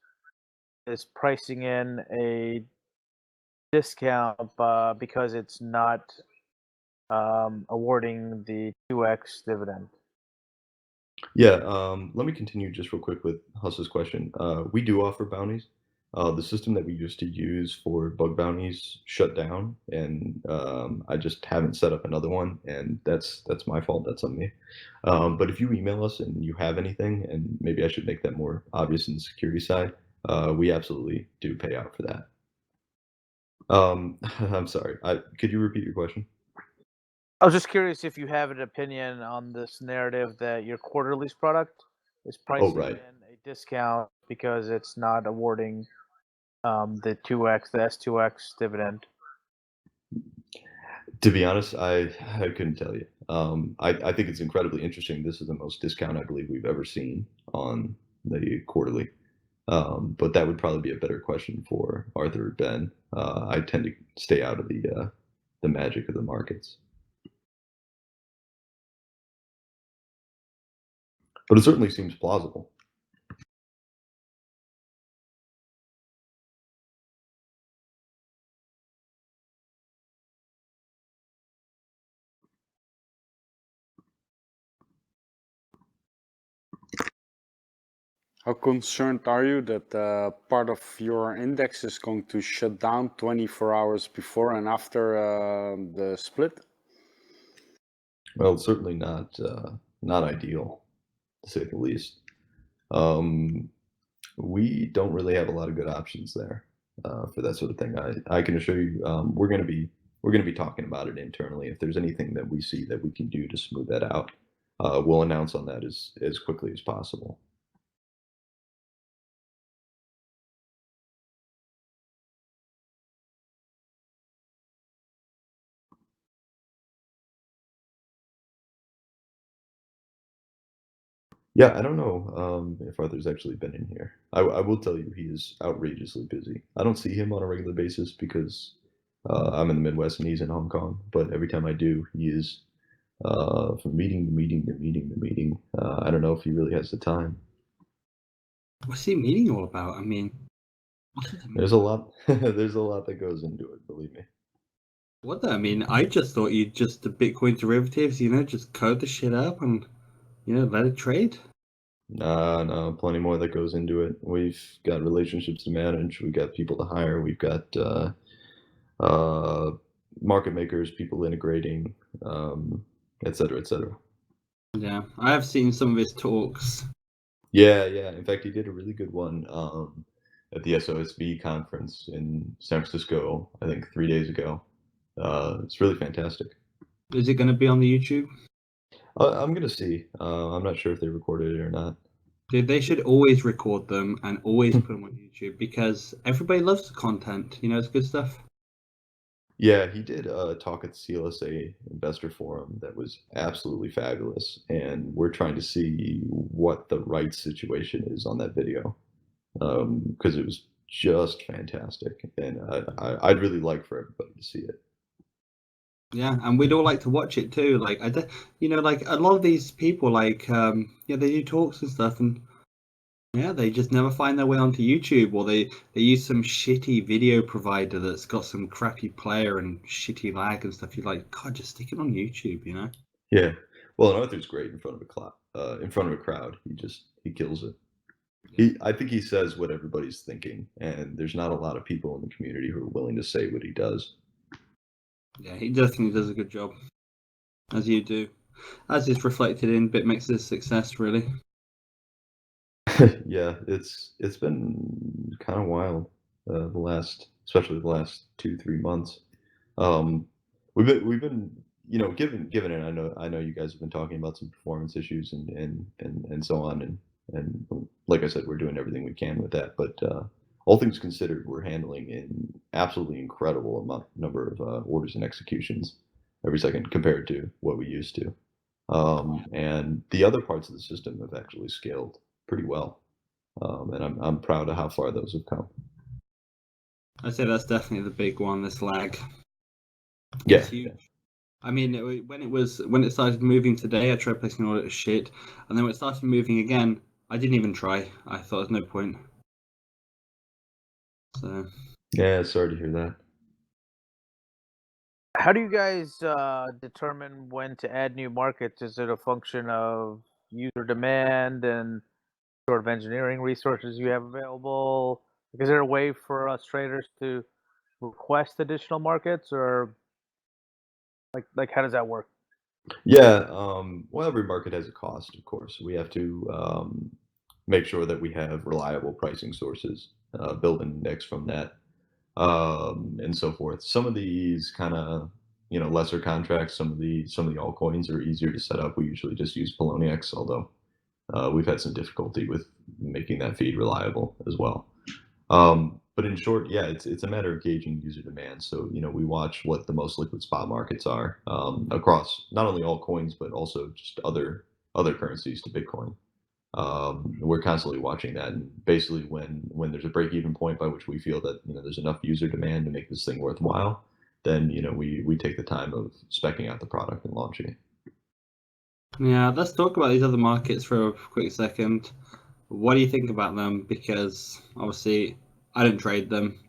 is pricing in a discount because it's not awarding the 2x dividend. Yeah, let me continue just real quick with Huss's question. We do offer bounties. The system that we used to use for bug bounties shut down, and I just haven't set up another one, and that's my fault. That's on me. But if you email us and you have anything, and maybe I should make that more obvious in the security side, we absolutely do pay out for that. I'm sorry. Could you repeat your question? I was just curious if you have an opinion on this narrative that your quarterly's product is pricing in a discount because it's not awarding the S2X dividend. To be honest, I couldn't tell you. I think it's incredibly interesting. This is the most discount I believe we've ever seen on the quarterly. But that would probably be a better question for Arthur or Ben. I tend to stay out of the magic of the markets. But it certainly seems plausible. How concerned are you that part of your index is going to shut down 24 hours before and after the split? Well, it's certainly not ideal, to say the least. We don't really have a lot of good options there for that sort of thing. I can assure you, we're going to be talking about it internally. If there's anything that we see that we can do to smooth that out, we'll announce on that as quickly as possible. Yeah, I don't know if Arthur's actually been in here. I will tell you he is outrageously busy. I don't see him on a regular basis because I'm in the Midwest and he's in Hong Kong. But every time I do, he is from meeting to meeting to meeting to meeting. I don't know if he really has the time. What's he meeting all about? I mean, there's a lot. There's a lot that goes into it. Believe me. What? I mean, I just thought you'd just the Bitcoin derivatives. Just code the shit up and let it trade. No, plenty more that goes into it. We've got relationships to manage. We've got people to hire. We've got market makers, people integrating, et cetera, et cetera. Yeah, I have seen some of his talks. Yeah. In fact, he did a really good one at the SOSV conference in San Francisco, I think 3 days ago. It's really fantastic. Is it going to be on the YouTube? I'm going to see. I'm not sure if they recorded it or not. Dude, they should always record them and always put them on YouTube because everybody loves the content. It's good stuff. Yeah, he did a talk at the CLSA Investor Forum that was absolutely fabulous, and we're trying to see what the right situation is on that video because it was just fantastic, and I'd really like for everybody to see it. Yeah, and we'd all like to watch it too. Like like a lot of these people, they do talks and stuff, and they just never find their way onto YouTube, or they use some shitty video provider that's got some crappy player and shitty lag and stuff. You're like, God, just stick it on YouTube, Yeah, well, and Arthur's great in front of a crowd. He kills it. I think he says what everybody's thinking, and there's not a lot of people in the community who are willing to say what he does. Yeah, he definitely does a good job, as you do, as is reflected in BitMEX's success, really. Yeah, it's been kind of wild especially the last 2-3 months. We've been given it. I know you guys have been talking about some performance issues and so on, and like I said, we're doing everything we can with that. But all things considered, we're handling an absolutely incredible number of orders and executions every second compared to what we used to. And the other parts of the system have actually scaled pretty well. And I'm proud of how far those have come. I'd say that's definitely the big one. This lag. Yeah. It's huge. I mean, when it started moving today, I tried placing an order as shit, and then when it started moving again, I didn't even try. I thought there's no point. So Yeah, sorry to hear that. How do you guys determine when to add new markets? Is it a function of user demand and sort of engineering resources you have available? Is there a way for us traders to request additional markets, or like how does that work? Yeah, well, every market has a cost, of course. We have to make sure that we have reliable pricing sources, build an index from that, and so forth. Some of these kind of lesser contracts, some of the altcoins are easier to set up. We usually just use Poloniex, although we've had some difficulty with making that feed reliable as well. But in short, yeah, it's a matter of gauging user demand. So we watch what the most liquid spot markets are across not only all coins but also just other currencies to Bitcoin. We're constantly watching that, and basically when there's a break-even point by which we feel that there's enough user demand to make this thing worthwhile, then we take the time of speccing out the product and launching it. yeah, let's talk about these other markets for a quick second. What do you think about them? Because obviously, I don't trade them.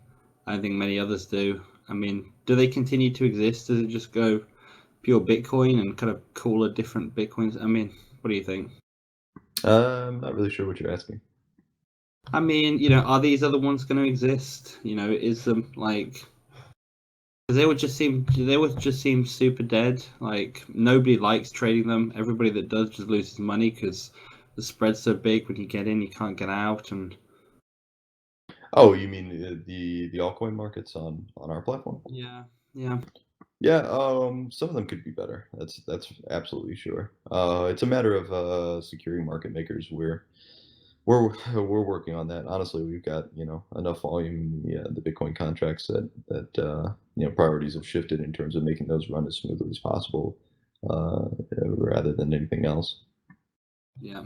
I don't think many others do. I mean, do they continue to exist? Does it just go pure Bitcoin and kind of call it different Bitcoins? I mean, what do you think? I'm not really sure what you're asking. I mean, are these other ones going to exist? Is them like? Because they would just seem super dead. Like nobody likes trading them. Everybody that does just loses money because the spread's so big. When you get in, you can't get out. And Oh, you mean the altcoin markets on our platform? yeah. Yeah, some of them could be better. That's absolutely sure. It's a matter of securing market makers. We're working on that. Honestly, we've got enough volume in the Bitcoin contracts that priorities have shifted in terms of making those run as smoothly as possible, rather than anything else. Yeah.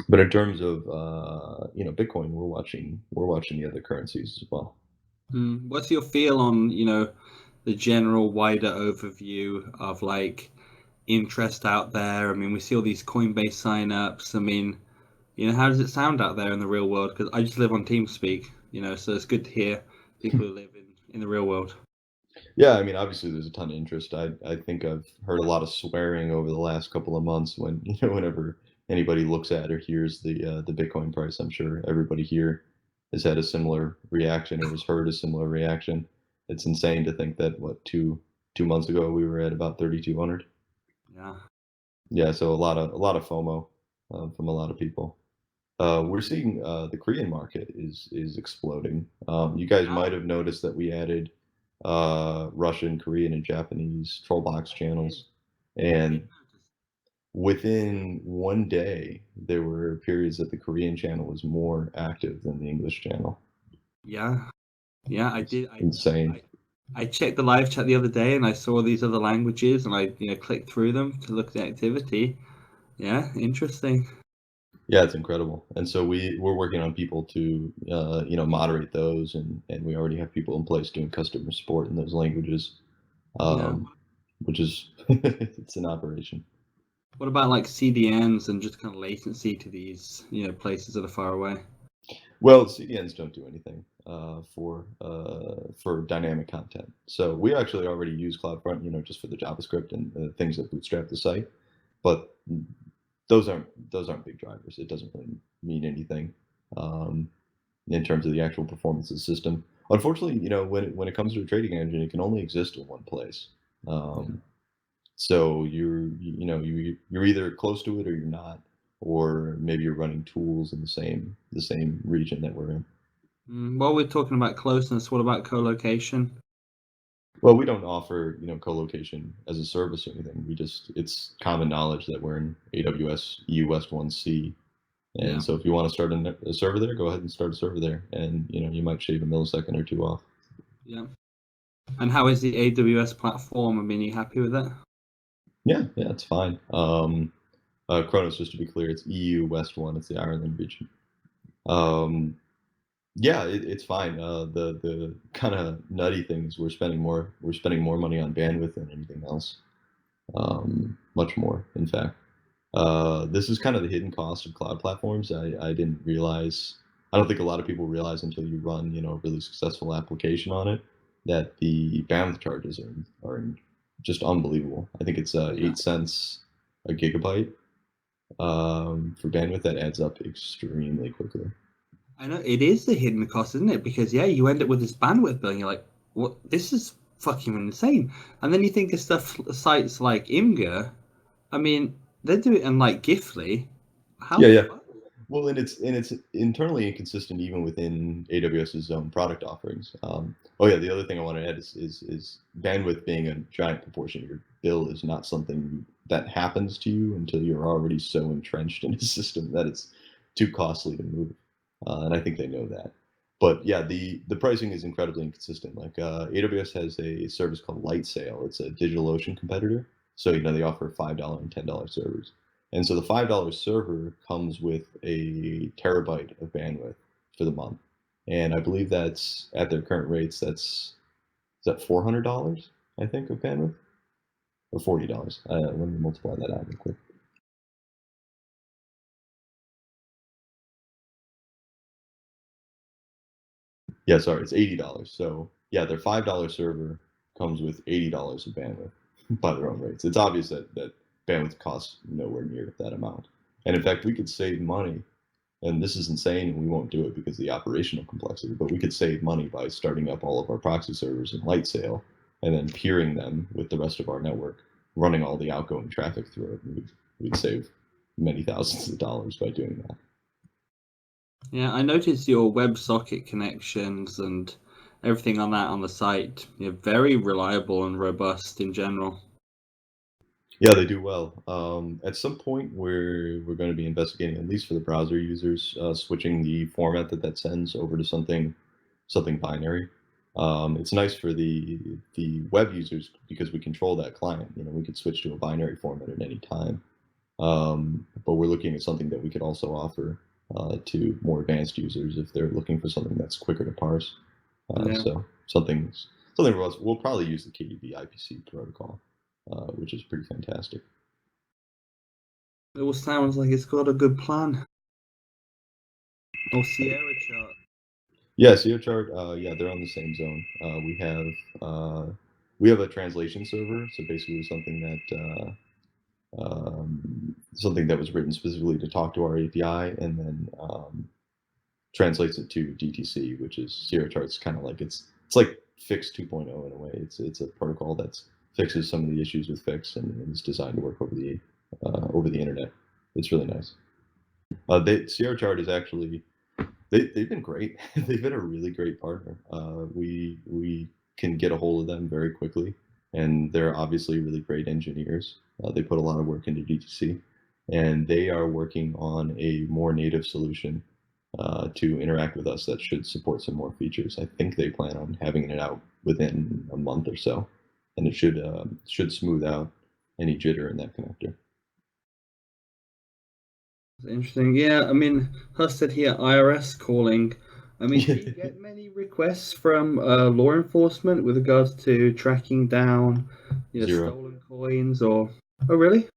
But in terms of Bitcoin, we're watching the other currencies as well. What's your feel on the general wider overview of like interest out there? I mean, we see all these Coinbase signups. I mean, how does it sound out there in the real world? Because I just live on Teamspeak, so it's good to hear people who live in the real world. Yeah, I mean, obviously there's a ton of interest. I think I've heard a lot of swearing over the last couple of months when whenever anybody looks at or hears the Bitcoin price. I'm sure everybody here has had a similar reaction or has heard a similar reaction. It's insane to think that two months ago we were at about 3,200. Yeah. Yeah, so a lot of FOMO from a lot of people. We're seeing the Korean market is exploding. You guys might have noticed that we added Russian, Korean, and Japanese Trollbox channels, and within one day there were periods that the Korean channel was more active than the English channel. Yeah, I did. Insane. I checked the live chat the other day and I saw these other languages and I clicked through them to look at the activity. Yeah, interesting. Yeah, it's incredible. And so we're working on people to moderate those, and we already have people in place doing customer support in those languages, which is it's an operation. What about like CDNs and just kind of latency to these places that are far away? Well, CDNs don't do anything for dynamic content. So we actually already use CloudFront, just for the JavaScript and the things that bootstrap the site, but those aren't big drivers. It doesn't really mean anything in terms of the actual performance of the system. Unfortunately, when it comes to a trading engine, it can only exist in one place. So you're either close to it or you're not, or maybe you're running tools in the same region that we're in. While we're talking about closeness, what about co-location? Well, we don't offer co-location as a service or anything. It's common knowledge that we're in AWS EU West 1C, and Yeah. so if you want to start a server there, go ahead and start a server there, and you might shave a millisecond or two off. Yeah. And how is the AWS platform? I mean, are you happy with that? Yeah, it's fine. Kronos, just to be clear, it's EU West 1. It's the Ireland region. Yeah, it's fine. The kind of nutty things we're spending more money on bandwidth than anything else. Much more, in fact. This is kind of the hidden cost of cloud platforms. I didn't realize. I don't think a lot of people realize until you run a really successful application on it that the bandwidth charges are just unbelievable. I think it's 8 cents a gigabyte for bandwidth. That adds up extremely quickly. I know it is the hidden cost, isn't it? Because you end up with this bandwidth bill, and you're like, "What? This is fucking insane." And then you think of sites like Imgur. I mean, they do it in like Gifly. How? Yeah. Well, and it's internally inconsistent even within AWS's own product offerings. The other thing I want to add is bandwidth being a giant proportion of your bill is not something that happens to you until you're already so entrenched in a system that it's too costly to move. And I think they know that. But yeah, the pricing is incredibly inconsistent. Like AWS has a service called Lightsail. It's a DigitalOcean competitor. So they offer $5 and $10 servers. And so the $5 server comes with a terabyte of bandwidth for the month. And I believe that's at their current rates, is that $400, I think, of bandwidth? Or $40. Let me multiply that out real quick. Yeah, sorry, it's $80. So yeah, their $5 server comes with $80 of bandwidth by their own rates. It's obvious that bandwidth costs nowhere near that amount. And in fact, we could save money, and this is insane, and we won't do it because of the operational complexity, but we could save money by starting up all of our proxy servers in Lightsail and then peering them with the rest of our network, running all the outgoing traffic through it. We'd save many thousands of dollars by doing that. Yeah, I noticed your WebSocket connections and everything on that on the site. Very reliable and robust in general. Yeah, they do well. At some point, we're going to be investigating, at least for the browser users, switching the format that sends over to something binary. It's nice for the web users because we control that client. We could switch to a binary format at any time. But we're looking at something that we could also offer to more advanced users if they're looking for something that's quicker to parse. So something for us, we'll probably use the KDB IPC protocol, which is pretty fantastic. It all sounds like it's got a good plan. Or Sierra chart. Yeah, Sierra chart. Yeah, they're on the same zone. We have a translation server, so basically something that was written specifically to talk to our API, and then translates it to DTC, which is Sierra chart's kind of like it's like Fix 2.0 in a way. It's a protocol that fixes some of the issues with Fix and is designed to work over the internet. It's really nice. Sierra chart is actually they've been great. They've been a really great partner. We can get a hold of them very quickly, and they're obviously really great engineers. They put a lot of work into DTC, and they are working on a more native solution to interact with us that should support some more features. I think they plan on having it out within a month or so, and it should smooth out any jitter in that connector. Interesting. Yeah, I mean, Huss said here IRS calling. I mean, do you get many requests from law enforcement with regards to tracking down Zero. Stolen coins or... Oh, really?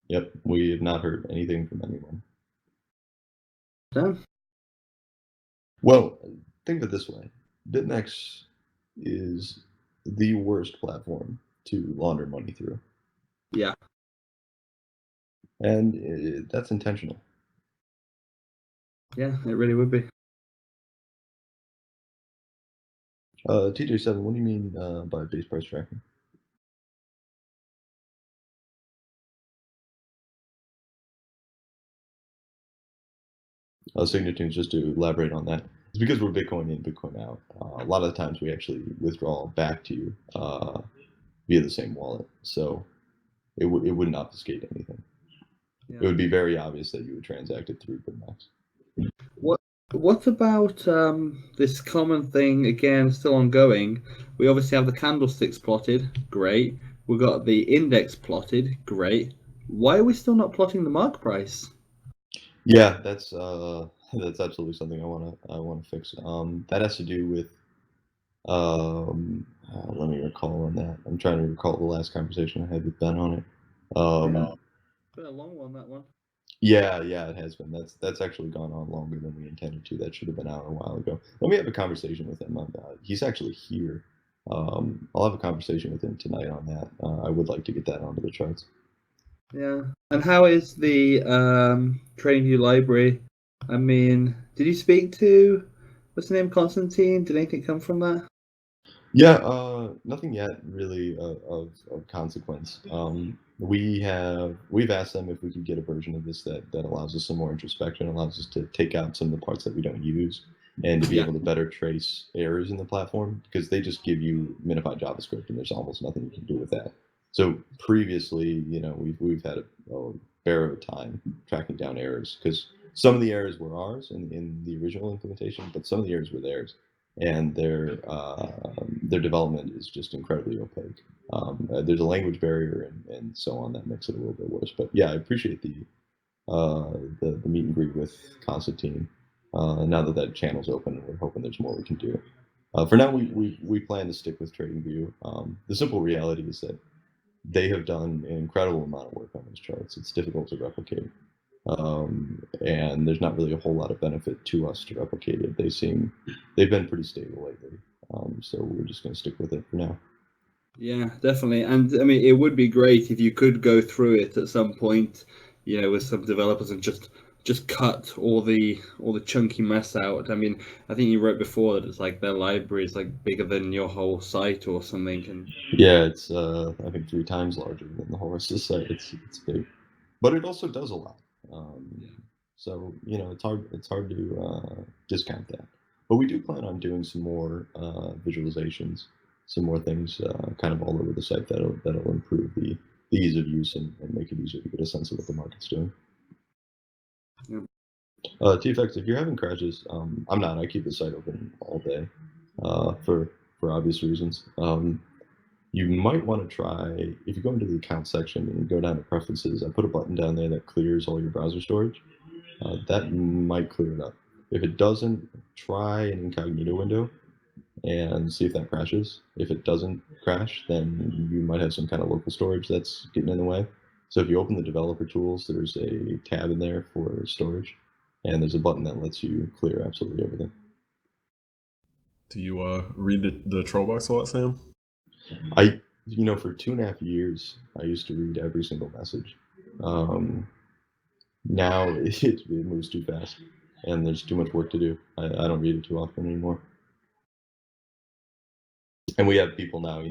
Yep, we have not heard anything from anyone. Damn. Well, think of it this way. BitMEX is the worst platform to launder money through. Yeah. And that's intentional. Yeah, it really would be. TJ7, what do you mean by base price tracking? Signatunes, just to elaborate on that, it's because we're Bitcoin in, Bitcoin out. A lot of the times we actually withdraw back to you via the same wallet, so it wouldn't obfuscate anything. Yeah. It would be very obvious that you would transact it through BitMax. What about this common thing, again, still ongoing? We obviously have the candlesticks plotted, great. We've got the index plotted, great. Why are we still not plotting the mark price? Yeah, that's absolutely something I wanna fix. That has to do with let me recall on that. I'm trying to recall the last conversation I had with Ben on it. It's been a long one, that one. Yeah, it has been. That's actually gone on longer than we intended to. That should have been out a while ago. Let me have a conversation with him on that. He's actually here. I'll have a conversation with him tonight on that. I would like to get that onto the charts. Yeah. And how is the TradingView library? I mean, did you speak to, what's the name, Constantine? Did anything come from that? Yeah, nothing yet really of consequence. We've asked them if we could get a version of this that allows us some more introspection, allows us to take out some of the parts that we don't use, and to be able to better trace errors in the platform, because they just give you minified JavaScript and there's almost nothing you can do with that. So previously, we've had a bear of a time tracking down errors, because some of the errors were ours in the original implementation, but some of the errors were theirs, and their development is just incredibly opaque. There's a language barrier and so on that makes it a little bit worse. But yeah, I appreciate the meet and greet with Constantine. Now that channel's open, we're hoping there's more we can do. For now, we plan to stick with TradingView. The simple reality is that they have done an incredible amount of work on these charts. It's difficult to replicate. And there's not really a whole lot of benefit to us to replicate it. They've been pretty stable lately. So we're just going to stick with it for now. Yeah, definitely. And I mean, it would be great if you could go through it at some point, with some developers and just cut all the chunky mess out. I mean, I think you wrote before that it's like their library is like bigger than your whole site or something. And yeah, it's I think 3 times larger than the Horus's site. It's big, but it also does a lot. So it's hard to discount that. But we do plan on doing some more visualizations, some more things kind of all over the site that'll improve the ease of use and make it easier to get a sense of what the market's doing. Yeah. TFX, if you're having crashes, I'm not. I keep the site open all day for obvious reasons. You might want to try, if you go into the account section and you go down to preferences, I put a button down there that clears all your browser storage. That might clear it up. If it doesn't, try an incognito window and see if that crashes. If it doesn't crash, then you might have some kind of local storage that's getting in the way. So if you open the developer tools, there's a tab in there for storage, and there's a button that lets you clear absolutely everything. Do you read the troll box a lot, Sam? For 2.5 years, I used to read every single message. Now it moves too fast, and there's too much work to do. I don't read it too often anymore. And we have people now,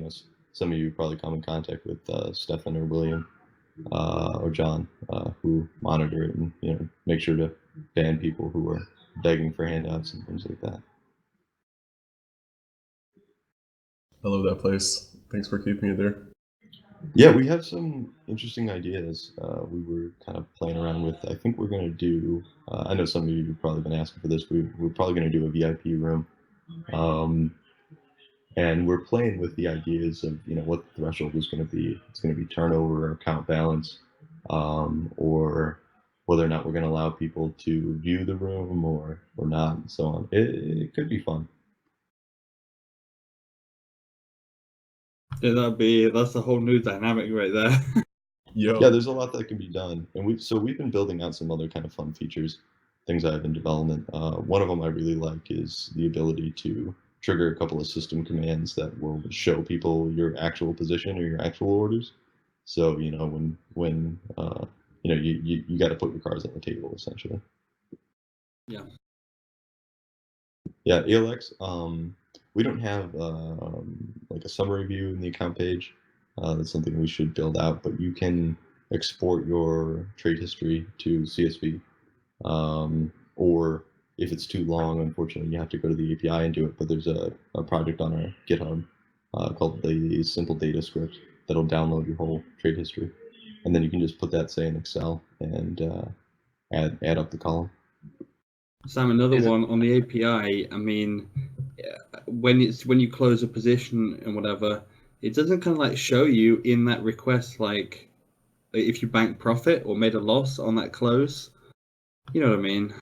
some of you probably come in contact with Stefan or William or John, who monitor it and make sure to ban people who are begging for handouts and things like that. I love that place. Thanks for keeping it there. Yeah, we have some interesting ideas we were kind of playing around with. I think we're going to do, I know some of you have probably been asking for this, we're probably going to do a VIP room. And we're playing with the ideas of, what the threshold is going to be. It's going to be turnover or account balance, or whether or not we're going to allow people to view the room or not, and so on. It could be fun. Yeah, that's a whole new dynamic right there. Yeah, there's a lot that can be done, and we've been building out some other kind of fun features, things I have in development. One of them I really like is the ability to trigger a couple of system commands that will show people your actual position or your actual orders. So when you got to put your cards on the table essentially. Yeah. Yeah, ELX. We don't have like a summary view in the account page. That's something we should build out. But you can export your trade history to CSV, or if it's too long, unfortunately, you have to go to the API and do it. But there's a project on our GitHub called the Simple Data Script that'll download your whole trade history, and then you can just put that, say, in Excel and add up the column. Sam, another one on the API. I mean, when you close a position and whatever, it doesn't kind of like show you in that request like if you bank profit or made a loss on that close. You know what I mean?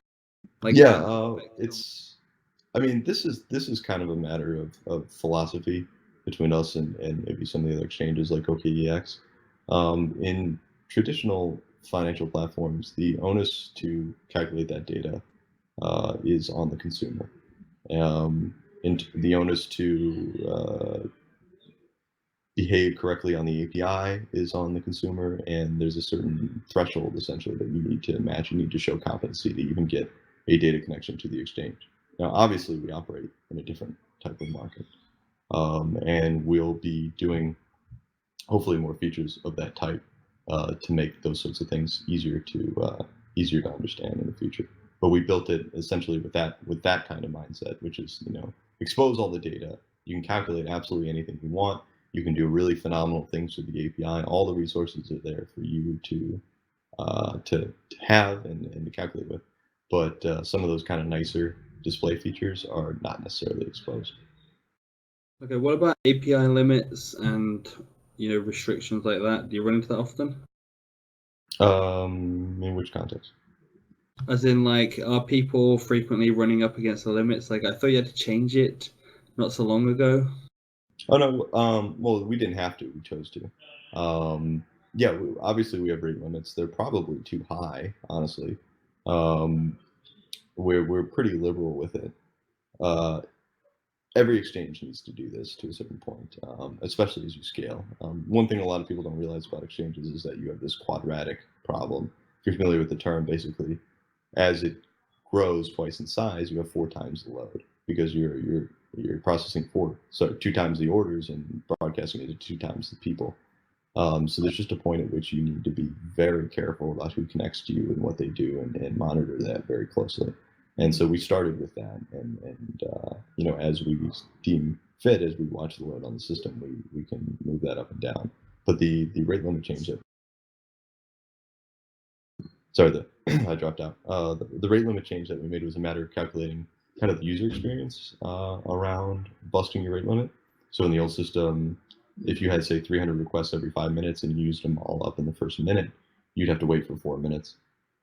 Like Yeah, it's. I mean, this is kind of a matter of philosophy between us and maybe some of the other exchanges like OKEX. In traditional financial platforms, the onus to calculate that data is on the consumer. And the onus to behave correctly on the API is on the consumer, and there's a certain threshold essentially that you need to match. You need to show competency to even get a data connection to the exchange. Now, obviously, we operate in a different type of market, and we'll be doing hopefully more features of that type to make those sorts of things easier to understand in the future. But we built it essentially with that kind of mindset, which is expose all the data. You can calculate absolutely anything you want. You can do really phenomenal things with the API. All the resources are there for you to have and to calculate with. But some of those kind of nicer display features are not necessarily exposed. Okay, what about API limits and restrictions like that? Do you run into that often? In which context? As in, like, are people frequently running up against the limits? Like, I thought you had to change it not so long ago. Oh no, well, we didn't have to. We chose to. Yeah, obviously we have rate limits. They're probably too high, honestly. We're pretty liberal with it. Every exchange needs to do this to a certain point, especially as you scale. One thing a lot of people don't realize about exchanges is that you have this quadratic problem. If you're familiar with the term, basically, as it grows twice in size, you have 4 times the load because you're processing 2 times the orders and broadcasting it to 2 times the people. So there's just a point at which you need to be very careful about who connects to you and what they do, and monitor that very closely. And so we started with that, and as we deem fit, as we watch the load on the system, we can move that up and down. But the rate limit change that I dropped out. The rate limit change that we made was a matter of calculating kind of the user experience around busting your rate limit. So in the old system, if you had, say, 300 requests every 5 minutes and you used them all up in the first minute, you'd have to wait for 4 minutes.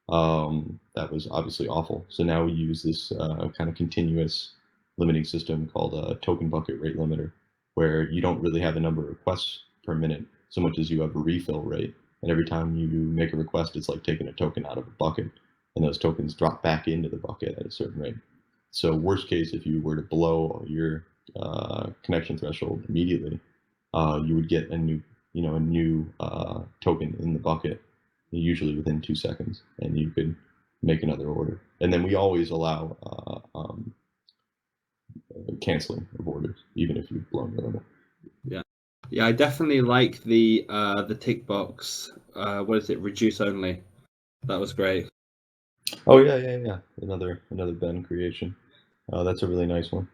That was obviously awful. So now we use this kind of continuous limiting system called a token bucket rate limiter, where you don't really have a number of requests per minute so much as you have a refill rate. And every time you make a request, it's like taking a token out of a bucket, and those tokens drop back into the bucket at a certain rate. So worst case, if you were to blow your connection threshold immediately, you would get a new token in the bucket, usually within 2 seconds, and you could make another order. And then we always allow canceling of orders, even if you've blown your limit. Yeah, I definitely like the tick box. What is it? Reduce only. That was great. Oh yeah. Another Ben creation. That's a really nice one.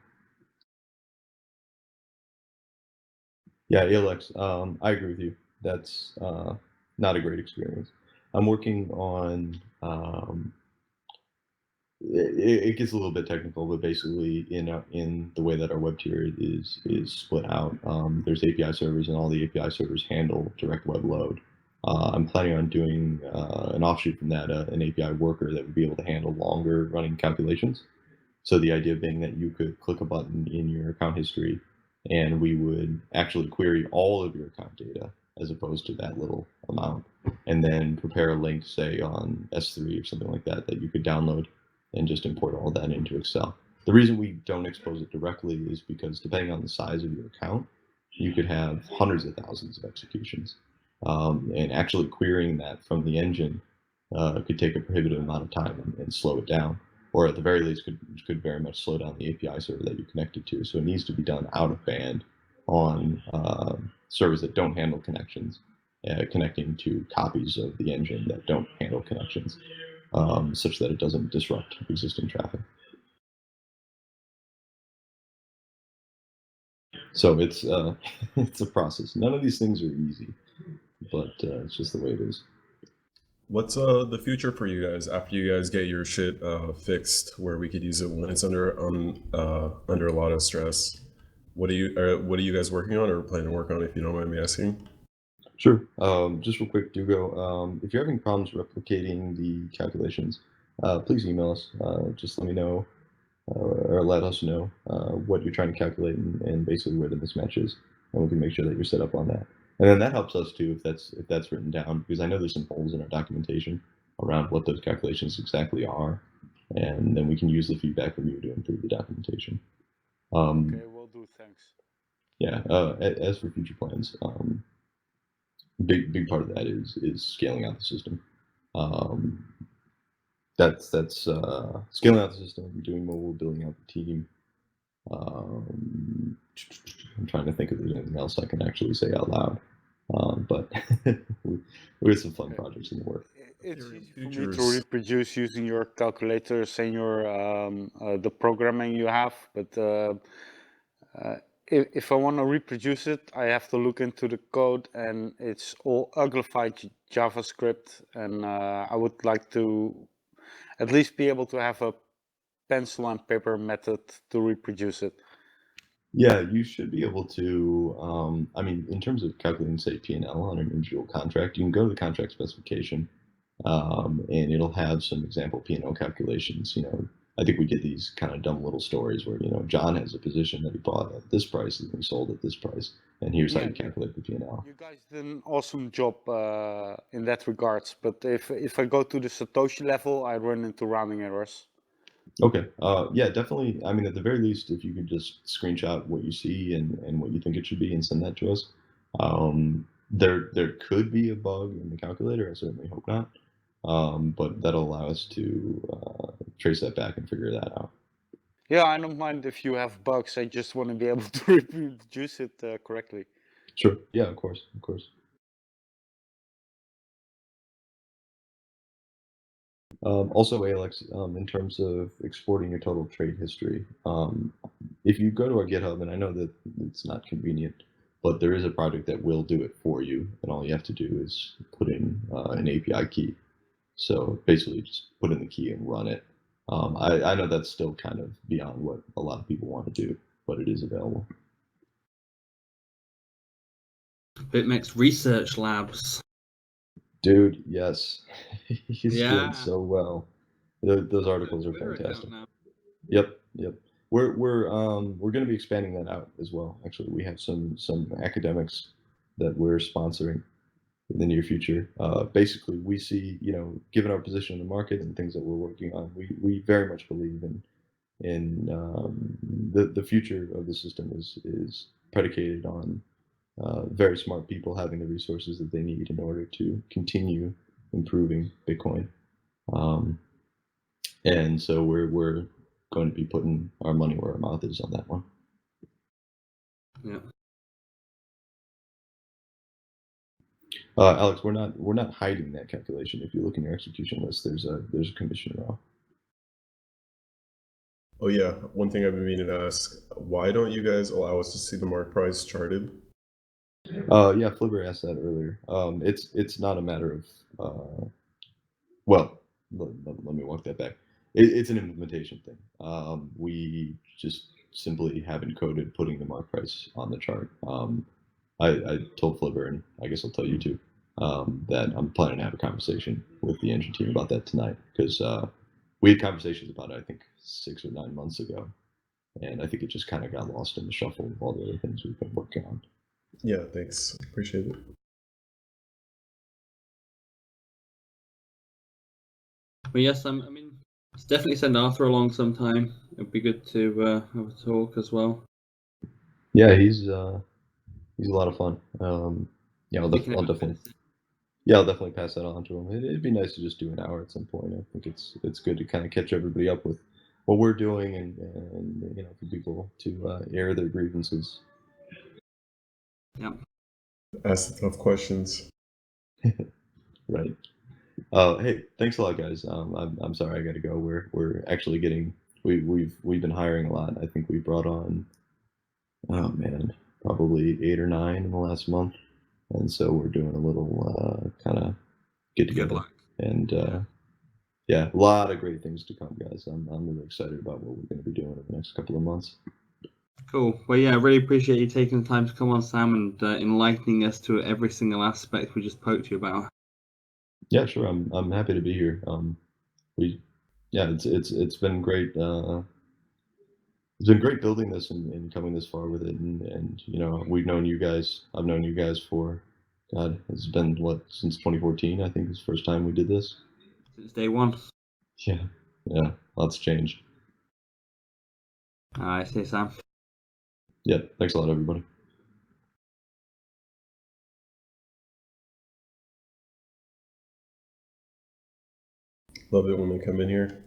Yeah, ELX. I agree with you. That's not a great experience. I'm working on. It gets a little bit technical, but basically, in the way that our web tier is split out, there's API servers, and all the API servers handle direct web load. I'm planning on doing an offshoot from that, an API worker that would be able to handle longer running calculations. So the idea being that you could click a button in your account history, and we would actually query all of your account data as opposed to that little amount, and then prepare a link, say on S3 or something like that, that you could download and just import all that into Excel. The reason we don't expose it directly is because depending on the size of your account, you could have hundreds of thousands of executions. And actually querying that from the engine could take a prohibitive amount of time and slow it down. or at the very least could very much slow down the API server that you're connected to. So it needs to be done out of band on servers that don't handle connections, connecting to copies of the engine that don't handle connections, such that it doesn't disrupt existing traffic. So it's it's a process. None of these things are easy, but it's just the way it is. What's the future for you guys after you guys get your shit fixed, where we could use it when it's under a lot of stress? What are you guys working on or planning to work on, if you don't mind me asking? Sure. Just real quick, Dugo, if you're having problems replicating the calculations, please email us. Just let me know or let us know what you're trying to calculate and basically where the mismatch is, and we can make sure that you're set up on that. And then that helps us too if that's written down, because I know there's some holes in our documentation around what those calculations exactly are, and then we can use the feedback from you to improve the documentation. Okay, will do. Thanks. Yeah. As for future plans, big part of that is scaling out the system. That's scaling out the system, doing mobile, building out the team. I'm trying to think if there's anything else I can actually say out loud. But we have some fun projects in the work. It's easy for me to reproduce using your calculators and your the programming you have, but if I want to reproduce it, I have to look into the code, and it's all uglified JavaScript, and I would like to at least be able to have a pencil and paper method to reproduce it. Yeah, you should be able to. I mean, in terms of calculating, say, P&L on an individual contract, you can go to the contract specification, and it'll have some example P&L calculations. You know, I think we get these kind of dumb little stories where, you know, John has a position that he bought at this price and he sold at this price, and here's how you calculate the P&L. You guys did an awesome job in that regards, but if I go to the Satoshi level, I run into rounding errors. Okay. Yeah, definitely. I mean, at the very least, if you could just screenshot what you see and what you think it should be and send that to us. There could be a bug in the calculator. I certainly hope not. But that'll allow us to trace that back and figure that out. Yeah, I don't mind if you have bugs. I just want to be able to reproduce it correctly. Sure. Yeah, of course. Of course. Also, Alex, in terms of exporting your total trade history, if you go to our GitHub, and I know that it's not convenient, but there is a project that will do it for you, and all you have to do is put in an API key. So basically, just put in the key and run it. I know that's still kind of beyond what a lot of people want to do, but it is available. BitMEX Research Labs. Dude, yes, he's doing so well. Those articles are fantastic. Yep. We're going to be expanding that out as well. Actually, we have some academics that we're sponsoring in the near future. Basically, we see, you know, given our position in the market and things that we're working on, we very much believe in the future of the system is predicated on very smart people having the resources that they need in order to continue improving Bitcoin. And so we're going to be putting our money where our mouth is on that one. Yeah. Alex, we're not hiding that calculation. If you look in your execution list, there's a commission raw. Oh yeah, one thing I've been meaning to ask: why don't you guys allow us to see the mark price charted? Yeah, Flibber asked that earlier. It's not a matter of well, let me walk that back. It's an implementation thing. We just simply haven't coded putting the mark price on the chart. I told Flibber, and I guess I'll tell you too, that I'm planning to have a conversation with the engine team about that tonight, because we had conversations about it, I think 6 or 9 months ago, and I think it just kind of got lost in the shuffle of all the other things we've been working on. Yeah, thanks. Appreciate it. But yes, I mean, it's definitely send Arthur along sometime. It'd be good to have a talk as well. Yeah, he's a lot of fun. Yeah, I'll definitely pass that on to him. It'd be nice to just do an hour at some point. I think it's good to kind of catch everybody up with what we're doing, and for people to air their grievances. Yep. Ask the tough questions. Right. Hey, thanks a lot, guys. I'm sorry I got to go. We're actually getting we've been hiring a lot. I think we brought on, oh man, probably 8 or 9 in the last month, and so we're doing a little kind of get Good together. luck. And yeah, a lot of great things to come, guys. I'm really excited about what we're going to be doing in the next couple of months. Cool. Well, yeah, I really appreciate you taking the time to come on, Sam, and enlightening us to every single aspect we just spoke to you about. Yeah, sure. I'm happy to be here. It's been great. It's been great building this and coming this far with it, and we've known you guys. I've known you guys for, God, it's been what, since 2014? I think is the first time we did this. Since day one. Yeah, lots changed. All right, see you, Sam. Yeah, thanks a lot, everybody. Love it when they come in here.